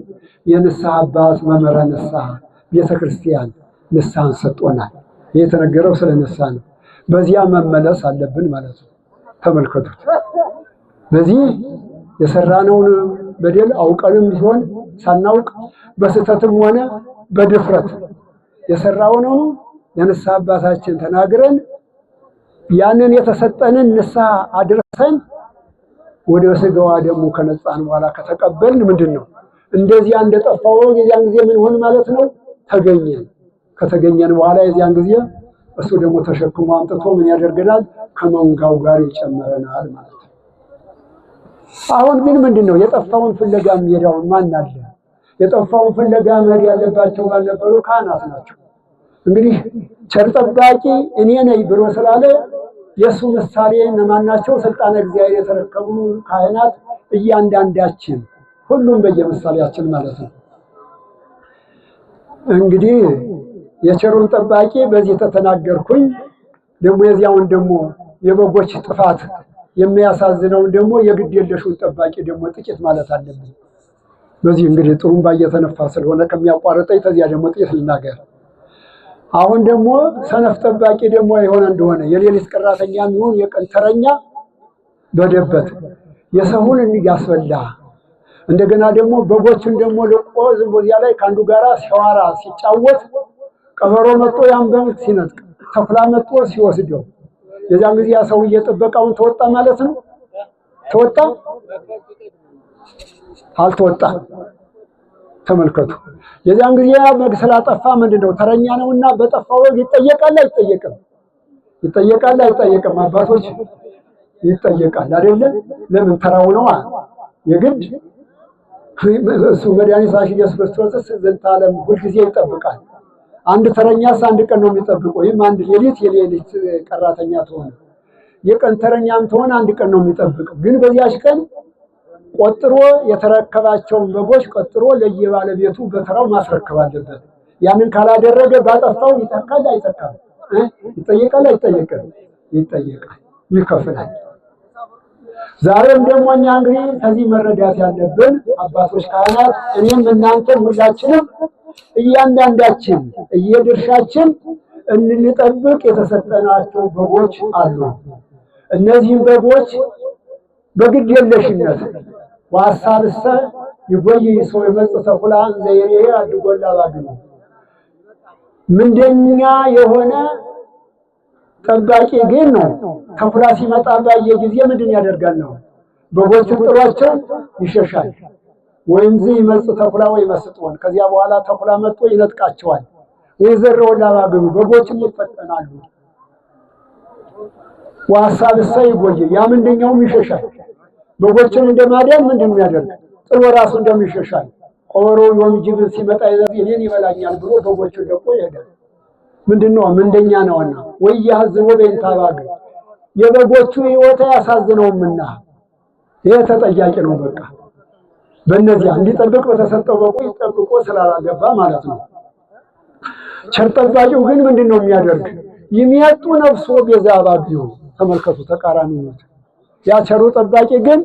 የንስሐ አባት መመራ ንስሐ ቤተክርስቲያን ንስሐን ሰጥቶናል። የተነገረው ስለ ንስሐ ነው። በዚያ መመለስ አለብን ማለት ነው። ተመልከቱት። በዚህ የሰራነውን በደል አውቀንም ቢሆን ሳናውቅ በስተትም ሆነ በድፍረት የሰራነውን የንስሐ አባታችን ተናግረን ያንን የተሰጠንን ንስሐ አድርሰን ወደ ስጋዋ ደግሞ ከነጻን በኋላ ከተቀበልን ምንድነው እንደዚያ እንደጠፋው የዚያን ጊዜ ምን ሆነ ማለት ነው? ተገኘን። ከተገኘን በኋላ የዚያን ጊዜ እሱ ደግሞ ተሸክሞ አምጥቶ ምን ያደርገናል? ከመንጋው ጋር ይጨመረናል ማለት ነው። አሁን ግን ምንድነው የጠፋውን ፍለጋ የሚሄደው ማን አለ? የጠፋውን ፍለጋ መሄድ ያለባቸው ባልነበሩ ካህናት ናቸው። እንግዲህ ቸር ጠባቂ እኔ ነኝ ብሎ ስላለ የሱ ምሳሌ እነማን ናቸው? ስልጣነ እግዚአብሔር የተረከቡ ካህናት እያንዳንዳችን ሁሉም በየምሳሌያችን ማለት ነው። እንግዲህ የቸሩን ጠባቂ በዚህ ተተናገርኩኝ። ደግሞ የዚያውን ደግሞ የበጎች ጥፋት የሚያሳዝነውን ደግሞ የግድ የለሹን ጠባቂ ደግሞ ጥቂት ማለት አለብን። በዚህ እንግዲህ ጥሩምባ እየተነፋ ስለሆነ ከሚያቋርጠኝ ተዚያ ደግሞ ጥቂት ልናገር። አሁን ደግሞ ሰነፍ ጠባቂ ደግሞ የሆነ እንደሆነ የሌሊት ቀራተኛ የሚሆን የቀን ተረኛ በደበት የሰውን እንዲያስበላ እንደገና ደግሞ በጎችን ደግሞ ለቆ ዝም በዚያ ላይ ካንዱ ጋራ ሲዋራ ሲጫወት ቀበሮ መጥቶ ያን በግ ሲነጥቅ ተኩላ መጥቶ ሲወስደው የዛን ጊዜ ያ ሰው እየጠበቀውን ተወጣ ማለት ነው። ተወጣ አልተወጣ? ተመልከቱ። የዛን ጊዜ በግ ስላጠፋ ምንድነው ተረኛ ነውና በጠፋው በግ ይጠየቃል አይጠየቅም? ይጠየቃል አይጠየቅም? አባቶች ይጠየቃል አይደለ? ለምን ተራው ነው የግድ እሱ መድኃኒታችን ኢየሱስ ክርስቶስ ዘንተ ዓለም ሁልጊዜ ይጠብቃል። አንድ ተረኛስ አንድ ቀን ነው የሚጠብቀው። ወይም አንድ ሌሊት የሌሊት ቀራተኛ ተሆነ የቀን ተረኛም ተሆነ አንድ ቀን ነው የሚጠብቀው። ግን በዚያች ቀን ቆጥሮ የተረከባቸውን በጎች ቆጥሮ ለየባለቤቱ በተራው ማስረከብ አለበት። ያንን ካላደረገ ባጠፋው ይተካል አይተካም? ይጠየቃል አይጠየቅም? ይጠየቃል፣ ይከፍላል። ዛሬም ደግሞ እኛ እንግዲህ ከዚህ መረዳት ያለብን አባቶች ካህናት፣ እኔም እናንተም ሁላችንም እያንዳንዳችን እየድርሻችን እንጠብቅ የተሰጠናቸው በጎች አሉ። እነዚህም በጎች በግድ የለሽነት ወሐሳብሰ ይጎይ ሰው የመጽእ ተኩላን ዘይሬ አድጎላ ባግኑ ምንደኛ የሆነ ጠባቂ ግን ነው። ተኩላ ሲመጣ ባየ ጊዜ ምንድን ያደርጋል ነው? በጎችን ጥሏቸው ይሸሻል። ወይም ይመጽእ ተኩላ ወይ መስጥዎን ከዚያ በኋላ ተኩላ መጥቶ ይነጥቃቸዋል። ወይ ዘረውላ ባግኑ በጎችን ይፈጠናሉ። ወሐሳብሰ ይጎይ ያ ምንደኛውም ይሸሻል። በጎችን እንደማዳን ምንድን ያደርግ? ጥሎ ራሱ እንደሚሸሻል። ቆሮ ወንጅብ ሲመጣ እኔን ይበላኛል ብሎ በጎችን ለቆ ይሄዳል። ምንድነው? ምንደኛ ነውና ወይ ያዝቦ በእንታባግ የበጎቹ ሕይወት ያሳዝነውምና ይሄ ተጠያቂ ነው። በቃ በእነዚያ እንዲጠብቅ በተሰጠው በጎ ይጠብቆ ስላላገባ ማለት ነው። ቸር ጠባቂው ግን ምንድነው የሚያደርግ? የሚያጡ ነፍሶ ቤዛ ባግዩ ተመልከቱ፣ ተቃራኒ ነው። ያ ቸሩ ጠባቂ ግን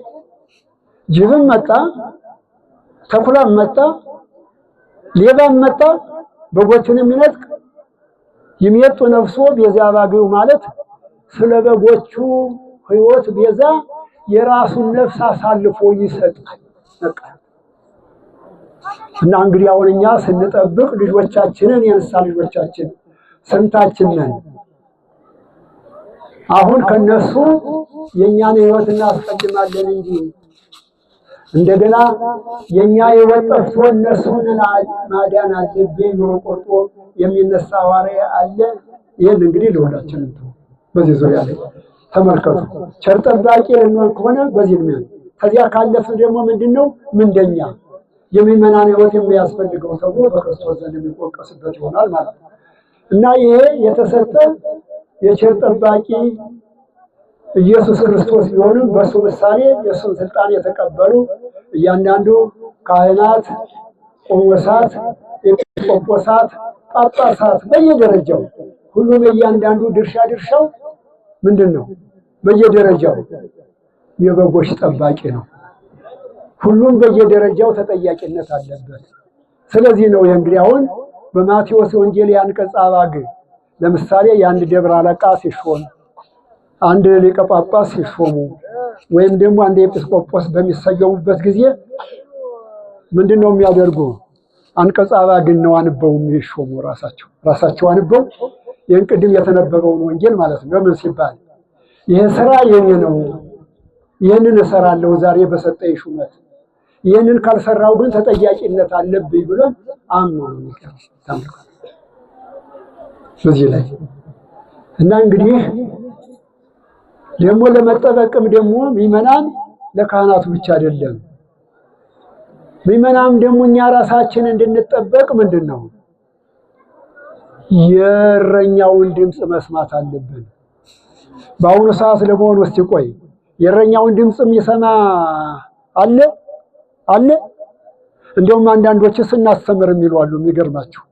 ጅብም መጣ፣ ተኩላም መጣ፣ ሌባም መጣ፣ በጎችን የሚነጥቅ የሚያጡ ነፍሶ ቤዛ ባግዩ ማለት ስለ በጎቹ ሕይወት ቤዛ የራሱን ነፍስ አሳልፎ ይሰጣል። በቃ እና እንግዲህ አሁን እኛ ስንጠብቅ ልጆቻችንን የንስሐ ልጆቻችን ስንታችን ነን? አሁን ከነሱ የኛን ሕይወት እናስቀድማለን እንጂ እንደገና የኛ ሕይወት ጠፍቶ እነሱን ማዳን አለብኝ ብሎ ቆርጦ የሚነሳ ሐዋርያ አለ። ይህን እንግዲህ ለሁላችንም በዚህ ዙሪያ ላይ ተመልከቱ። ቸር ጠባቂ ልንሆን ከሆነ በዚህ ነው። ከዚያ ካለፈ ደግሞ ምንድነው? ምንደኛ የሚመናን ሕይወት የሚያስፈልገው ተብሎ በክርስቶስ ዘንድ የሚወቀስበት ይሆናል ማለት ነው። እና ይሄ የተሰጠ የቸር ጠባቂ ኢየሱስ ክርስቶስ ቢሆንም በሱ ምሳሌ የሱን ስልጣን የተቀበሉ እያንዳንዱ ካህናት፣ ቆሞሳት፣ ኤጲስቆጶሳት፣ ጳጳሳት በየደረጃው ሁሉም እያንዳንዱ ድርሻው ምንድነው? በየደረጃው የበጎች ጠባቂ ነው። ሁሉም በየደረጃው ተጠያቂነት አለበት። ስለዚህ ነው እንግዲህ አሁን በማቴዎስ ወንጌል ያንቀጽ አባግ ለምሳሌ የአንድ ደብረ አለቃ ሲሾም፣ አንድ ሊቀ ጳጳስ ሲሾሙ ወይም ደግሞ አንድ ኤጲስቆጶስ በሚሰየሙበት ጊዜ ምንድነው የሚያደርጉ? አንቀጽ አባግን ነው አንበው የሚሾሙ ራሳቸው አንበው ይህን ቅድም የተነበበውን ወንጌል ማለት ነው። ለምን ሲባል ይሄ ስራ የኔ ነው፣ ይህንን እሰራለሁ ዛሬ በሰጠኝ ሹመት፣ ይህንን ካልሰራው ግን ተጠያቂነት አለብኝ ብሎ አምኖ ነው የሚቀርብ በዚህ ላይ እና እንግዲህ ደግሞ ለመጠበቅም ደግሞ ምእመናን ለካህናቱ ብቻ አይደለም። ምእመናን ደግሞ እኛ ራሳችን እንድንጠበቅ ምንድነው የእረኛውን ድምፅ መስማት አለብን። በአሁኑ ሰዓት ለመሆኑ እስቲ ቆይ የእረኛውን ድምፅ የሚሰማ አለ? እንደውም አንዳንዶችስ እናስተምር የሚሉ አሉ። የሚገርማችሁ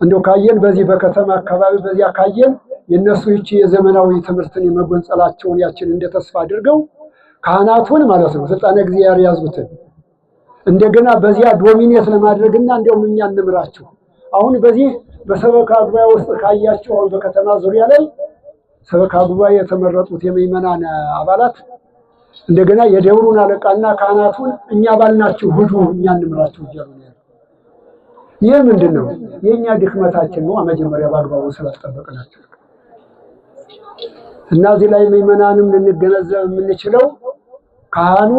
እንደው ካየን በዚህ በከተማ አካባቢ በዚያ ካየን የነሱ ይቺ የዘመናዊ ትምህርትን የመጎንጸላቸውን ያችን እንደ ተስፋ አድርገው ካህናቱን ማለት ነው ስልጣነ እግዚአብሔር ያዙትን እንደገና በዚያ ዶሚኔት ለማድረግና እንደውም እኛ እንምራችሁ። አሁን በዚህ በሰበካ ጉባኤ ውስጥ ካያችሁ አሁን በከተማ ዙሪያ ላይ ሰበካ ጉባኤ የተመረጡት የምእመናን አባላት እንደገና የደብሩን አለቃና ካህናቱን እኛ ባልናችሁ ሂዱ እኛ እንምራችሁ እያሉ ነው። ይህ ምንድነው? የኛ ድክመታችን ነው። መጀመሪያ በአግባቡ ስላልጠበቅናቸው እና እዚህ ላይ ምእመናንም ልንገነዘብ የምንችለው ካህኑ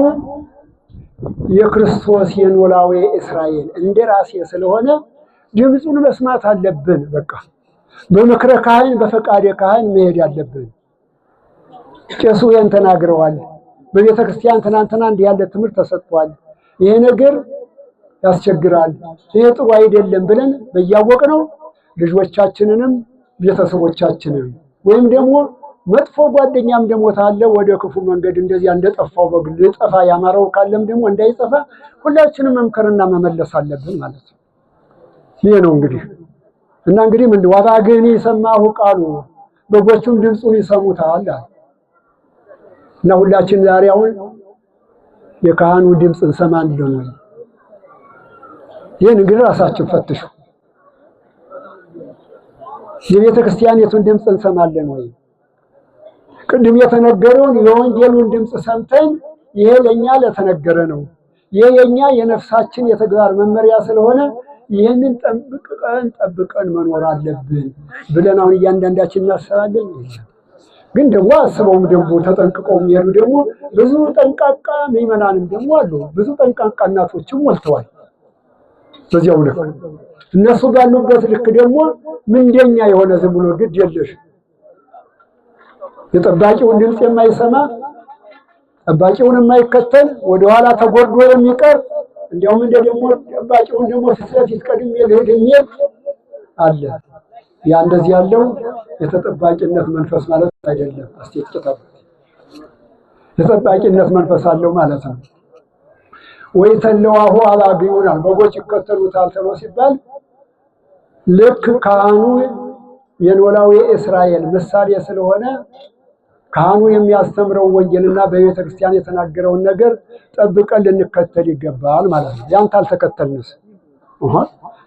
የክርስቶስ የኖላዊ እስራኤል እንደራሴ ስለሆነ ድምፁን መስማት አለብን። በቃ በምክረ ካህን በፈቃደ ካህን መሄድ አለብን። ቄሱ ያን ተናግረዋል። በቤተ ክርስቲያን ትናንትና እንዲህ ያለ ትምህርት ተሰጥቷል። ይሄ ነገር ያስቸግራል፣ ይሄ ጥሩ አይደለም ብለን በያወቅነው ልጆቻችንንም ቤተሰቦቻችንን ወይም ደግሞ መጥፎ ጓደኛም ደግሞ ታለ ወደ ክፉ መንገድ እንደዚያ እንደጠፋው በግል ጠፋ ያማረው ካለም ደግሞ እንዳይጠፋ ሁላችንም መምከርና መመለስ አለብን ማለት ነው። ይሄ ነው እንግዲህ እና እንግዲህ ምን ዋባገኒ ሰማሁ ቃሉ በጎቹም ድምፁን ይሰሙታል እና ሁላችን ዛሬ አሁን የካህኑ ድምፅ እንሰማለን ወይ? ይህን እንግዲህ ራሳችን ፈትሹ። የቤተ ክርስቲያኒቱን ድምፅ እንሰማለን ወይ? ቅድም የተነገረውን የወንጌሉን ድምፅ ሰምተን ይሄ ለኛ ለተነገረ ነው፣ ይሄ የኛ የነፍሳችን የተግባር መመሪያ ስለሆነ ይህንን ጠብቀን መኖር አለብን ብለን አሁን እያንዳንዳችን እናስባለን። ግን ደግሞ አስበውም ደግሞ ተጠንቅቀው የሚሄዱ ደግሞ ብዙ ጠንቃቃ ምዕመናንም ደግሞ አሉ። ብዙ ጠንቃቃ እናቶችም ሞልተዋል። በዚያው ልክ እነሱ ባሉበት ልክ ደግሞ ምንደኛ የሆነ ዝም ብሎ ግድ የለሽ የጠባቂውን ድምፅ የማይሰማ ጠባቂውን የማይከተል ወደኋላ ተጎርዶ የሚቀር እንዲያውም እንደ ደግሞ ጠባቂውን ደግሞ ፊት ለፊት ቀድሜ ልሄድ የሚል አለ። ያ እንደዚህ ያለው የተጠባቂነት መንፈስ ማለት አይደለም። አስቴት ከተባለ የተጠባቂነት መንፈስ አለው ማለት ነው። ወይ ተለዋሁ አባቢውናል በጎች ይከተሉታል ተብሎ ሲባል ልክ ካህኑ የኖላዊ እስራኤል ምሳሌ ስለሆነ ካህኑ የሚያስተምረው ወንጌልና በቤተ ክርስቲያን የተናገረውን ነገር ጠብቀን ልንከተል ይገባል ማለት ነው። ያን ካልተከተልንስ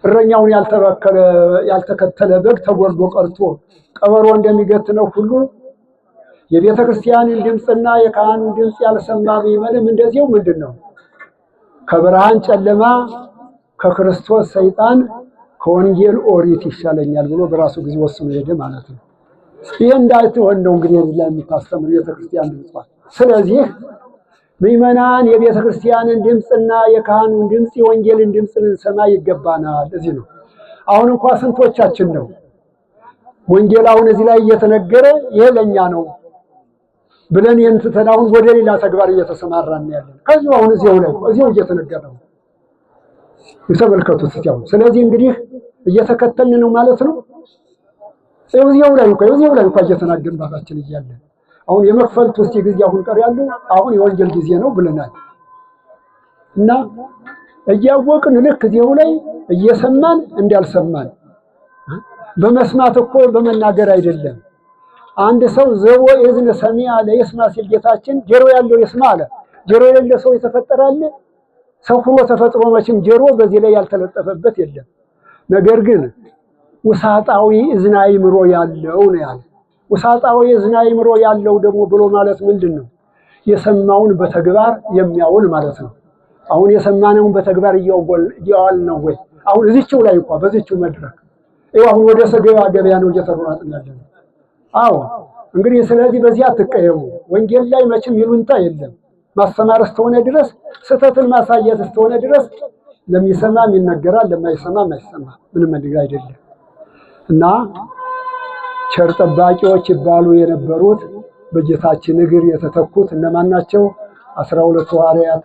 እረኛውን ያልተከተለ በግ ተጎርዶ ቀርቶ ቀበሮ እንደሚገትነው ሁሉ የቤተ ክርስቲያንን ድምፅና የካህኑን ድምፅ ያልሰማ ቢመንም እንደዚሁ ምንድነው ከብርሃን ጨለማ ከክርስቶስ ሰይጣን ከወንጌል ኦሪት ይሻለኛል ብሎ በራሱ ጊዜ ወስኖ ሄደ ማለት ነው። ይሄ እንዳይሆን ነው እንግዲህ ለሚታስተምር ቤተ ክርስቲያን ድምጽ። ስለዚህ ምዕመናን የቤተ ክርስቲያንን ድምፅና የካህኑን ድምፅ የወንጌልን ድምፅ ልንሰማ ይገባናል። እዚህ ነው አሁን እንኳን ስንቶቻችን ነው ወንጌል አሁን እዚህ ላይ እየተነገረ ይሄ ለኛ ነው ብለን የንተን አሁን ወደ ሌላ ተግባር እየተሰማራን ያለን ከዚሁ አሁን እዚሁ እየተነገረ ነው የተመልከቱት ያው። ስለዚህ እንግዲህ እየተከተልን ነው ማለት ነው። እዚሁ ላይ እንኳን እየተናገርን ባባችን እያለ አሁን የመክፈልት ውስጥ ጊዜ አሁን ቀር ያለው አሁን የወንጌል ጊዜ ነው ብለናል እና እያወቅን ልክ እዚሁ ላይ እየሰማን እንዳልሰማን በመስማት እኮ በመናገር አይደለም። አንድ ሰው ዘቦ እዝነ ሰሚዐ ለይስማ ሲል ጌታችን ጆሮ ያለው ይስማ አለ። ጆሮ የሌለ ሰው የተፈጠረ አለ? ሰው ሁሉ ተፈጥሮ መቼም ጆሮ በዚህ ላይ ያልተለጠፈበት የለም። ነገር ግን ውሳጣዊ እዝነ አእምሮ ያለው ነው ያለ። ውሳጣዊ እዝነ አእምሮ ያለው ደግሞ ብሎ ማለት ምንድነው? የሰማውን በተግባር የሚያውል ማለት ነው። አሁን የሰማነውን በተግባር እያዋል ነው ወይ? አሁን እዚህው ላይ እንኳን በዚህው መድረክ አሁን ወደ ገበያ ነው እየተሯሯጥን ያለነው። አዎ እንግዲህ ስለዚህ በዚህ አትቀየሙ። ወንጌል ላይ መቼም ይሉንታ የለም። ማስተማር እስከሆነ ድረስ ስህተትን ማሳየት እስከሆነ ድረስ ለሚሰማም ይነገራል፣ ለማይሰማም አይሰማ። ምንም ነገር አይደለም እና ቸር ጠባቂዎች ይባሉ የነበሩት በጌታችን እግር የተተኩት እነማን ናቸው? 12 ሐዋርያት፣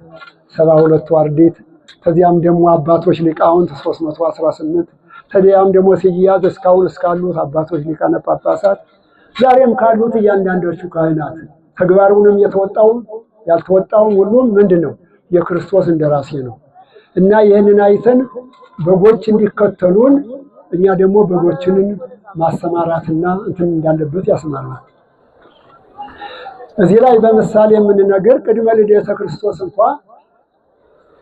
72 አርድእት፣ ከዚያም ደግሞ አባቶች ሊቃውንት 318፣ ከዚያም ደግሞ ሲያዝ እስካሁን እስካሉት አባቶች ሊቃነ ጳጳሳት፣ ዛሬም ካሉት እያንዳንዶቹ ካህናት ተግባሩንም የተወጣው ያልተወጣው ሁሉም ምንድነው የክርስቶስ እንደራሴ ነው እና ይህንን አይተን በጎች እንዲከተሉን እኛ ደግሞ በጎችንን ማሰማራትና እንትን እንዳለበት ያስማራል። እዚህ ላይ በምሳሌ የምንነገር ቅድመ ልደተ ክርስቶስ እንኳን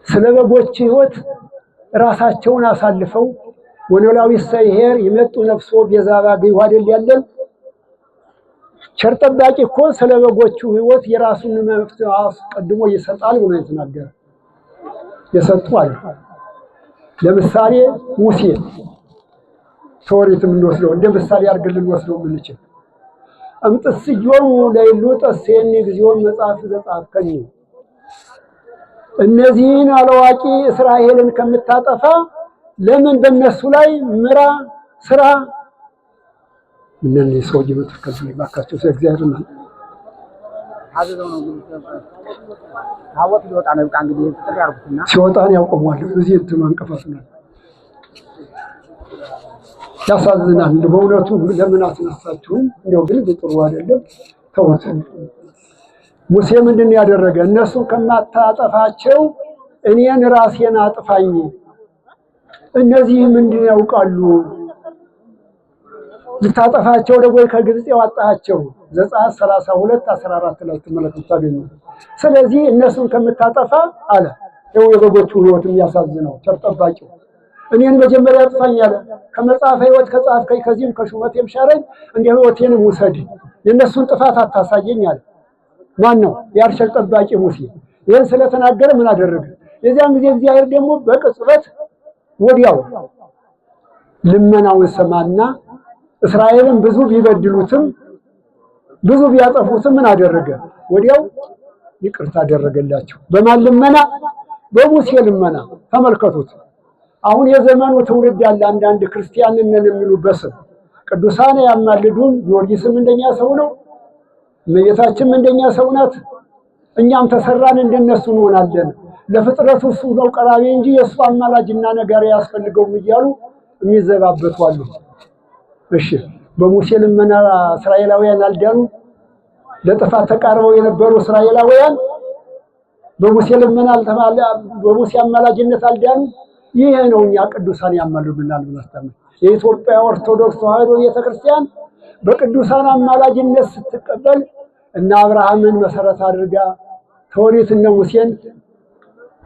ስለ በጎች ሕይወት ራሳቸውን አሳልፈው ወኖላዊ ሰይሄር ይመጡ ነፍሶ ቤዛ ባገኝ አይደል ያለን ቸር ጠባቂ እኮ ስለ በጎቹ ሕይወት የራሱን መብት አስቀድሞ ይሰጣል ብሎ የተናገረ የሰጡ አለ። ለምሳሌ ሙሴ ሶሪት የምንወስደው እንደ ምሳሌ አድርገን ልንወስደው የምንችል እምጥስዮሙ ለይሉ ጠሴኒ ግዚኦም መጽሐፍ ዘጻፍከኒ እነዚህን አላዋቂ እስራኤልን ከምታጠፋ ለምን በእነሱ ላይ ምራ ስራ ምን ሰው ይመጣከል ባካቸው እግዚአብሔር ነው አዘዘው ነው ታወት ሊወጣ ነው በቃ እንግዲህ ተጠሪ አርጉትና ሲወጣን ያቆማል። እዚህ እንትን ማንቀፋት ነው ያሳዝናል። በእውነቱ ለምን አስነሳችሁ? እንደው ግን ጥሩ አይደለም ተውት። ሙሴ ምንድን ያደረገ? እነሱ ከማታጠፋቸው እኔን ራሴን አጥፋኝ። እነዚህ ምንድን ያውቃሉ? ልታጠፋቸው ደግሞ ከግብጽ ያወጣቸው ዘጸአት 32:14 ላይ ተመለከቱ። ስለዚህ እነሱን ከምታጠፋ አለ። ይኸው የበጎቹ ሕይወት የሚያሳዝነው ቸር ጠባቂው እኔን መጀመሪያ አጥፋኝ አለ። ከመጽሐፈ ሕይወት ከጻፍከኝ ከዚህም ከሹመቴም ሻረኝ፣ እንደ ሕይወቴንም ውሰድ፣ የእነሱን ጥፋት አታሳየኝ አለ። ማን ነው? የአርሸል ጠባቂ ሙሴ። ይህን ስለተናገረ ምን አደረገ? የዚያን ጊዜ እግዚአብሔር ደግሞ በቅጽበት ወዲያው ልመናውን ሰማና እስራኤልን ብዙ ቢበድሉትም ብዙ ቢያጠፉትም ምን አደረገ? ወዲያው ይቅርታ አደረገላቸው። በማን ልመና? በሙሴ ልመና። ተመልከቱት። አሁን የዘመኑ ትውልድ ያለ አንዳንድ ክርስቲያን ነን የሚሉ በስም ቅዱሳን ያማልዱን። ጊዮርጊስም እንደኛ ሰው ነው፣ እመቤታችንም እንደኛ ሰው ናት። እኛም ተሰራን እንደነሱ እንሆናለን። ለፍጥረቱ እሱ ነው ቀራቢ እንጂ የእሱ አማላጅና ነገር ያስፈልገውም እያሉ የሚዘባበቱ አሉ። እሺ በሙሴ ልመና እስራኤላውያን አልዳኑ? ለጥፋት ተቃርበው የነበሩ እስራኤላውያን በሙሴ ልመና በሙሴ አማላጅነት አልዳኑ? ይሄ ነው እኛ ቅዱሳን ያማልዱናል ብለን የኢትዮጵያ ኦርቶዶክስ ተዋሕዶ ቤተክርስቲያን በቅዱሳን አማላጅነት ስትቀበል እና አብርሃምን መሰረት አድርጋ ተወሪት እነ ሙሴን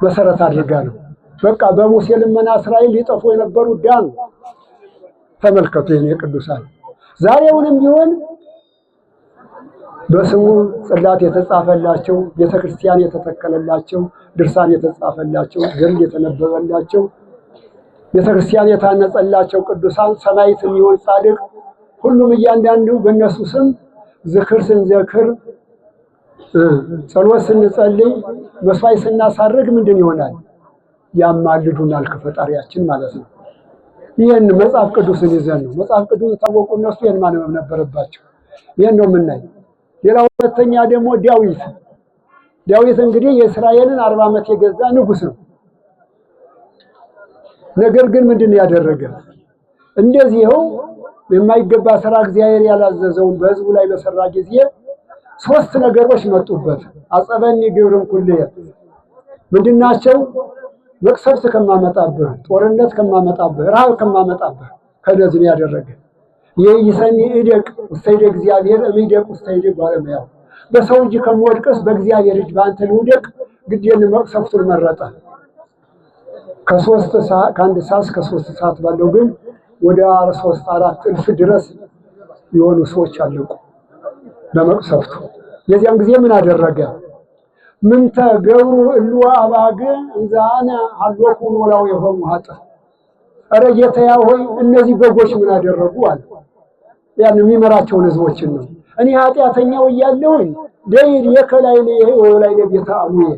መሰረት አድርጋ ነው። በቃ በሙሴ ልመና እስራኤል ሊጠፉ የነበሩ ዳኑ። ተመልከቱ ይሄን የቅዱሳን ዛሬውንም ቢሆን በስሙ ጽላት የተጻፈላቸው ቤተክርስቲያን የተተከለላቸው ድርሳን የተጻፈላቸው ገድል የተነበበላቸው ቤተክርስቲያን የታነጸላቸው ቅዱሳን ሰማዕትም ይሁን ጻድቅ ሁሉም እያንዳንዱ በእነሱ ስም ዝክር ስንዘክር ጸሎት ስንጸልይ መስዋዕት ስናሳርግ ምንድን ይሆናል? ያማልዱናል ከፈጣሪያችን ማለት ነው። ይሄን መጽሐፍ ቅዱስን ይዘን ነው። መጽሐፍ ቅዱስ ታወቁ እነሱ ይሄን ማንበብ ነበረባቸው። ይሄን ነው የምናይ። ሌላው ሁለተኛ ደግሞ ዳዊት እንግዲህ የእስራኤልን 40 ዓመት የገዛ ንጉስ ነው። ነገር ግን ምንድነው ያደረገ? እንደዚህው የማይገባ ስራ እግዚአብሔር ያላዘዘውን በህዝቡ ላይ በሰራ ጊዜ 3 ነገሮች መጡበት። አጸበኒ ግብርን ኩልየ ምንድናቸው? መቅሰፍት ከማመጣብህ፣ ጦርነት ከማመጣብህ፣ ረሃብ ከማመጣብህ ከነዚህ ያደረገ የይሰኒ እደቅ ውስጠይደ እግዚአብሔር እምይደቅ ውስጠይደ ባለሙያው በሰው እጅ ከመወድቅስ በእግዚአብሔር እጅ በአንተ ልውደቅ ግዴን መቅሰፍቱን መረጠ። ከአንድ ሰዓት እስከ 3 ሰዓት ባለው ግን ወደ 3-4 እልፍ ድረስ የሆኑ ሰዎች አለቁ በመቅሰፍቱ። የዚያን ጊዜ ምን አደረገ? ምን ተገብሩ እሉ አባግ እንዛና አልወቁ ኖላው የሆኑ ሀጠ ኧረ ጌታዬ ሆይ እነዚህ በጎች ምን አደረጉ አለ። ያን የሚመራቸውን ህዝቦችን ነው። እኔ ኃጢአተኛው እያለሁኝ ደይል የከላይ ላይ ለቤተ አሙዬ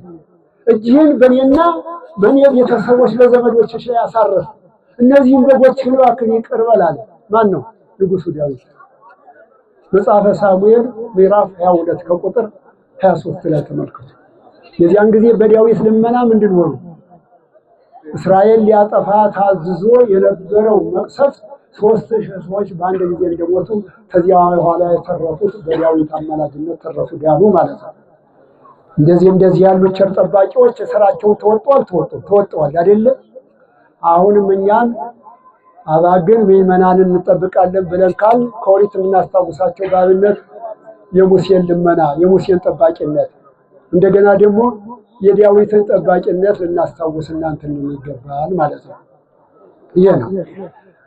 እጅህን በእኔና በእኔ ቤተሰቦች ለዘመዶችሽ ላይ አሳረፍ፣ እነዚህም በጎች እባክህ ይቅር በል አለ። ማን ነው? ንጉሱ ዳዊት። መጽሐፈ ሳሙኤል ምዕራፍ 22 ከቁጥር 23 ላይ ተመልከቱ። የዚያን ጊዜ በዳዊት ልመና ምንድን ሆነ? እስራኤል ሊያጠፋ ታዝዞ የነበረው መቅሰፍት 3000 ሰዎች በአንድ ጊዜ እንደሞቱ ከዚያ በኋላ የተረፉት በዳዊት አማላጅነት ተረፉ፣ ዳኑ ማለት ነው። እንደዚህ ያሉ ቸር ጠባቂዎች ስራቸውን ተወጥተዋል አይደለ? አሁንም እኛን አባግን ምዕመናንን እንጠብቃለን ብለን ካል ከኦሪት የምናስታውሳቸው በአብነት የሙሴን ልመና የሙሴን ጠባቂነት እንደገና ደግሞ የዳዊትን ጠባቂነት ልናስታውስ እናንተን ይገባል ማለት ነው። ይሄ ነው።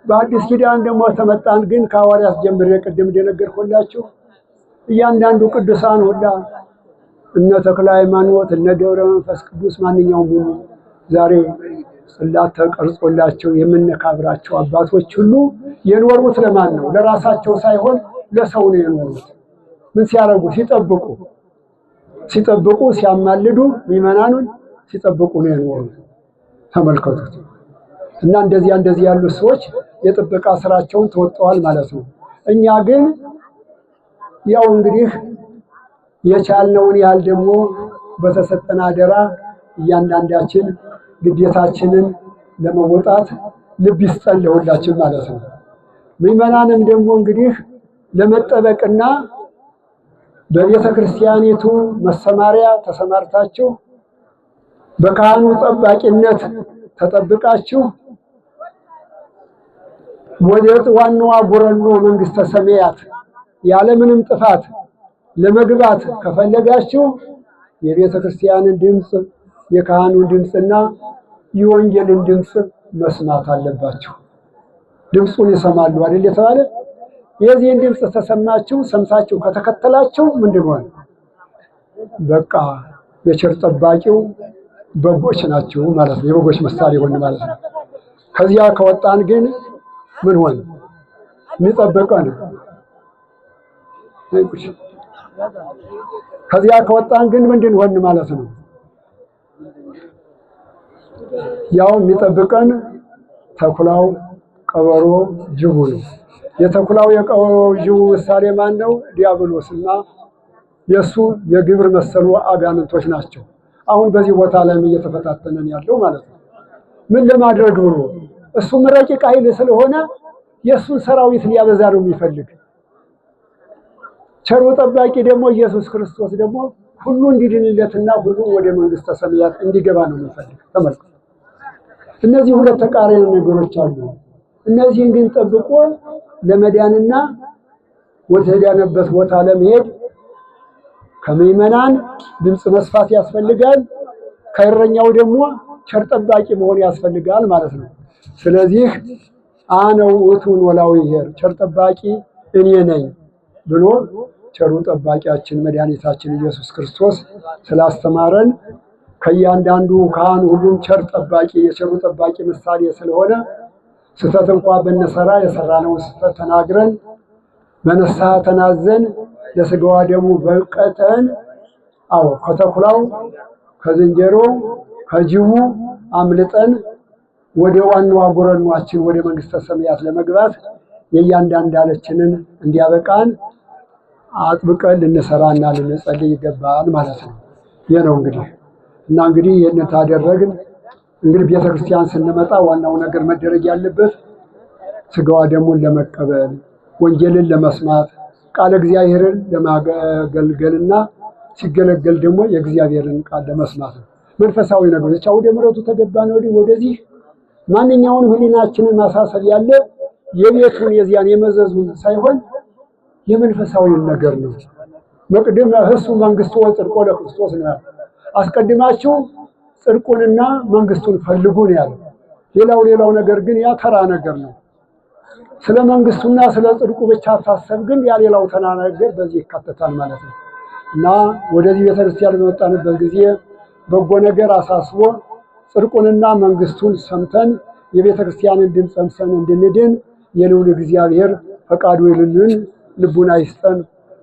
በአዲስ ኪዳን ደግሞ ተመጣን ግን ከሐዋርያት ጀምሬ ቅድም እንደነገርኩላችሁ እያንዳንዱ ቅዱሳን ሁላ እነ ተክለ ሃይማኖት እነ ገብረ መንፈስ ቅዱስ ማንኛውም ሁሉ ዛሬ ጽላት ተቀርጾላቸው የምንካብራቸው አባቶች ሁሉ የኖሩት ለማን ነው? ለራሳቸው ሳይሆን ለሰው ነው የኖሩት። ምን ሲያረጉ? ሲጠብቁ ሲያማልዱ ምዕመናኑን ሲጠብቁ ነው የኖሩት። ተመልከቱት። እና እንደዚህ ያሉ ሰዎች የጥበቃ ስራቸውን ተወጥተዋል ማለት ነው። እኛ ግን ያው እንግዲህ የቻልነውን ያህል ደግሞ በተሰጠን አደራ እያንዳንዳችን ግዴታችንን ለመወጣት ልብ ይስጠን ለሁላችን ማለት ነው። ምዕመናንም ደግሞ እንግዲህ ለመጠበቅና በቤተ ክርስቲያኒቱ መሰማሪያ ተሰማርታችሁ በካህኑ ጠባቂነት ተጠብቃችሁ ወደ ዋናዋ ጎረኖ መንግስተ ሰማያት ያለምንም ጥፋት ለመግባት ከፈለጋችሁ የቤተ ክርስቲያንን ድምጽ የካህኑን ድምጽና የወንጌልን ድምጽ መስማት አለባችሁ። ድምፁን ይሰማሉ አይደል የተባለ? የዚህን ድምፅ ተሰማችሁ ሰምታችሁ ከተከተላችሁ ምንድን ሆነ? በቃ የቸር ጠባቂው በጎች ናቸው ማለት ነው። የበጎች ምሳሌ ሆነ ማለት ነው። ከዚያ ከወጣን ግን ምን ሆነ? የሚጠብቀን ከዚያ ከወጣን ግን ምንድን ሆነ ማለት ነው? ያው የሚጠብቀን ተኩላው፣ ቀበሮ፣ ጅቡ ነው። የተኩላው የቀበሮው ጅቡ ምሳሌ ማን ነው? ዲያብሎስና የሱ የግብር መሰሉ አጋንንቶች ናቸው። አሁን በዚህ ቦታ ላይ እየተፈታተነን ያለው ማለት ነው። ምን ለማድረግ ብሎ እሱም ረቂቅ ኃይል ስለሆነ የሱን ሰራዊት ሊያበዛ ነው የሚፈልግ። ቸሩ ጠባቂ ደግሞ ኢየሱስ ክርስቶስ ደግሞ ሁሉ እንዲድንለትና ሁሉ ወደ መንግስተ ሰማያት እንዲገባ ነው የሚፈልግ። ተመልከቱ፣ እነዚህ ሁለት ተቃራኒ ነገሮች አሉ። እነዚህን ግን ጠብቆ ለመዳንና ወደ ተዳነበት ቦታ ለመሄድ ከምዕመናን ድምፅ መስፋት ያስፈልጋል። ከእረኛው ደግሞ ቸር ጠባቂ መሆን ያስፈልጋል ማለት ነው። ስለዚህ አነ ውእቱ ኖላዊ ኄር፣ ቸር ጠባቂ እኔ ነኝ ብሎ ቸሩ ጠባቂያችን መድኃኒታችን ኢየሱስ ክርስቶስ ስላስተማረን ከእያንዳንዱ ካህን ሁሉም ቸር ጠባቂ የቸሩ ጠባቂ ምሳሌ ስለሆነ ስህተት እንኳ ብንሰራ የሰራነውን ስህተት ተናግረን በንስሐ ተናዘን ለስጋዋ ደሙ በቀተን ከተኩላው ከዝንጀሮ ከጅቡ አምልጠን ወደ ዋናው ጎረኗችን ወደ መንግስተ ሰማያት ለመግባት የእያንዳንዳችንን እንዲያበቃን አጥብቀን ልንሰራና ልንጸልይ ይገባል ማለት ነው። ይህ ነው እንግዲህ ይህንን ታደረግን እንግዲህ ቤተክርስቲያን ስንመጣ ዋናው ነገር መደረግ ያለበት ስጋዋ ደሙን ለመቀበል ወንጌልን ለመስማት ቃል እግዚአብሔርን ለማገልገልና ሲገለገል ደግሞ የእግዚአብሔርን ቃል ለመስማት ነው። መንፈሳዊ ነገሮች አውደ ምሕረቱ ተገባን ወደዚህ ማንኛውንም ህሊናችንን ማሳሰብ ያለ የቤቱን የዚያን የመዘዙን ሳይሆን የመንፈሳዊውን ነገር ነው። መቅደም እሱ መንግስቱ ወጽድቆ ለክርስቶስ ነው። አስቀድማችሁ ጽድቁንና መንግስቱን ፈልጉ ነው ያለው። ሌላው ነገር ግን ያ ተራ ነገር ነው። ስለ መንግስቱና ስለ ጽድቁ ብቻ ታሰብ ግን ያ ሌላው ተራ ነገር በዚህ ይካተታል ማለት ነው። እና ወደዚህ ቤተክርስቲያን በመጣንበት ጊዜ በጎ ነገር አሳስቦ ጽድቁንና መንግስቱን ሰምተን የቤተክርስቲያንን ድምፅ ሰምተን እንድንድን የልዑል እግዚአብሔር ፈቃዱ ይሁንልን፣ ልቡና ይስጠን።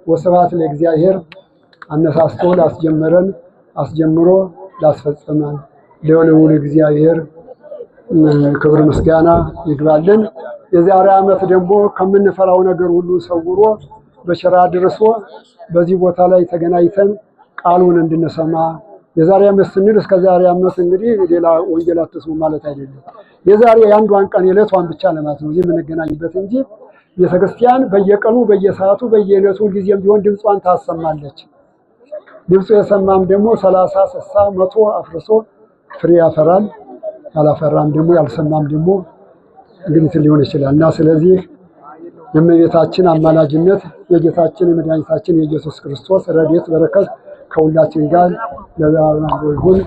ወስብሐት ለእግዚአብሔር። አነሳስቶ ላስጀመረን አስጀምሮ ላስፈጸመን ለልዑል እግዚአብሔር ክብር ምስጋና ይግባልን። የዛሬ ዓመት ደግሞ ከምንፈራው ነገር ሁሉ ሰውሮ በቸራ ድርሶ በዚህ ቦታ ላይ ተገናኝተን ቃሉን እንድንሰማ የዛሬ ዓመት ስንል እስከ ዛሬ ዓመት እንግዲህ ሌላ ወንጌል አትስሙ ማለት አይደለም። የዛሬ የአንዷን ቀን የዕለቷን ብቻ ለማለት ነው የምንገናኝበት እንጂ ቤተክርስቲያን በየቀኑ በየሰዓቱ በየዕለቱ ጊዜም ቢሆን ድምጿን ታሰማለች። ድምፁ የሰማም ደግሞ 30 60 100 አፍርሶ ፍሬ ያፈራል። ያላፈራም ደግሞ ያልሰማም ደግሞ እንግዲህ ሊሆን ይችላል እና ስለዚህ የእመቤታችን አማላጅነት የጌታችን የመድኃኒታችን የኢየሱስ ክርስቶስ ረድኤት በረከት ከሁላችን ጋር ለዘላለሙ ይሁን።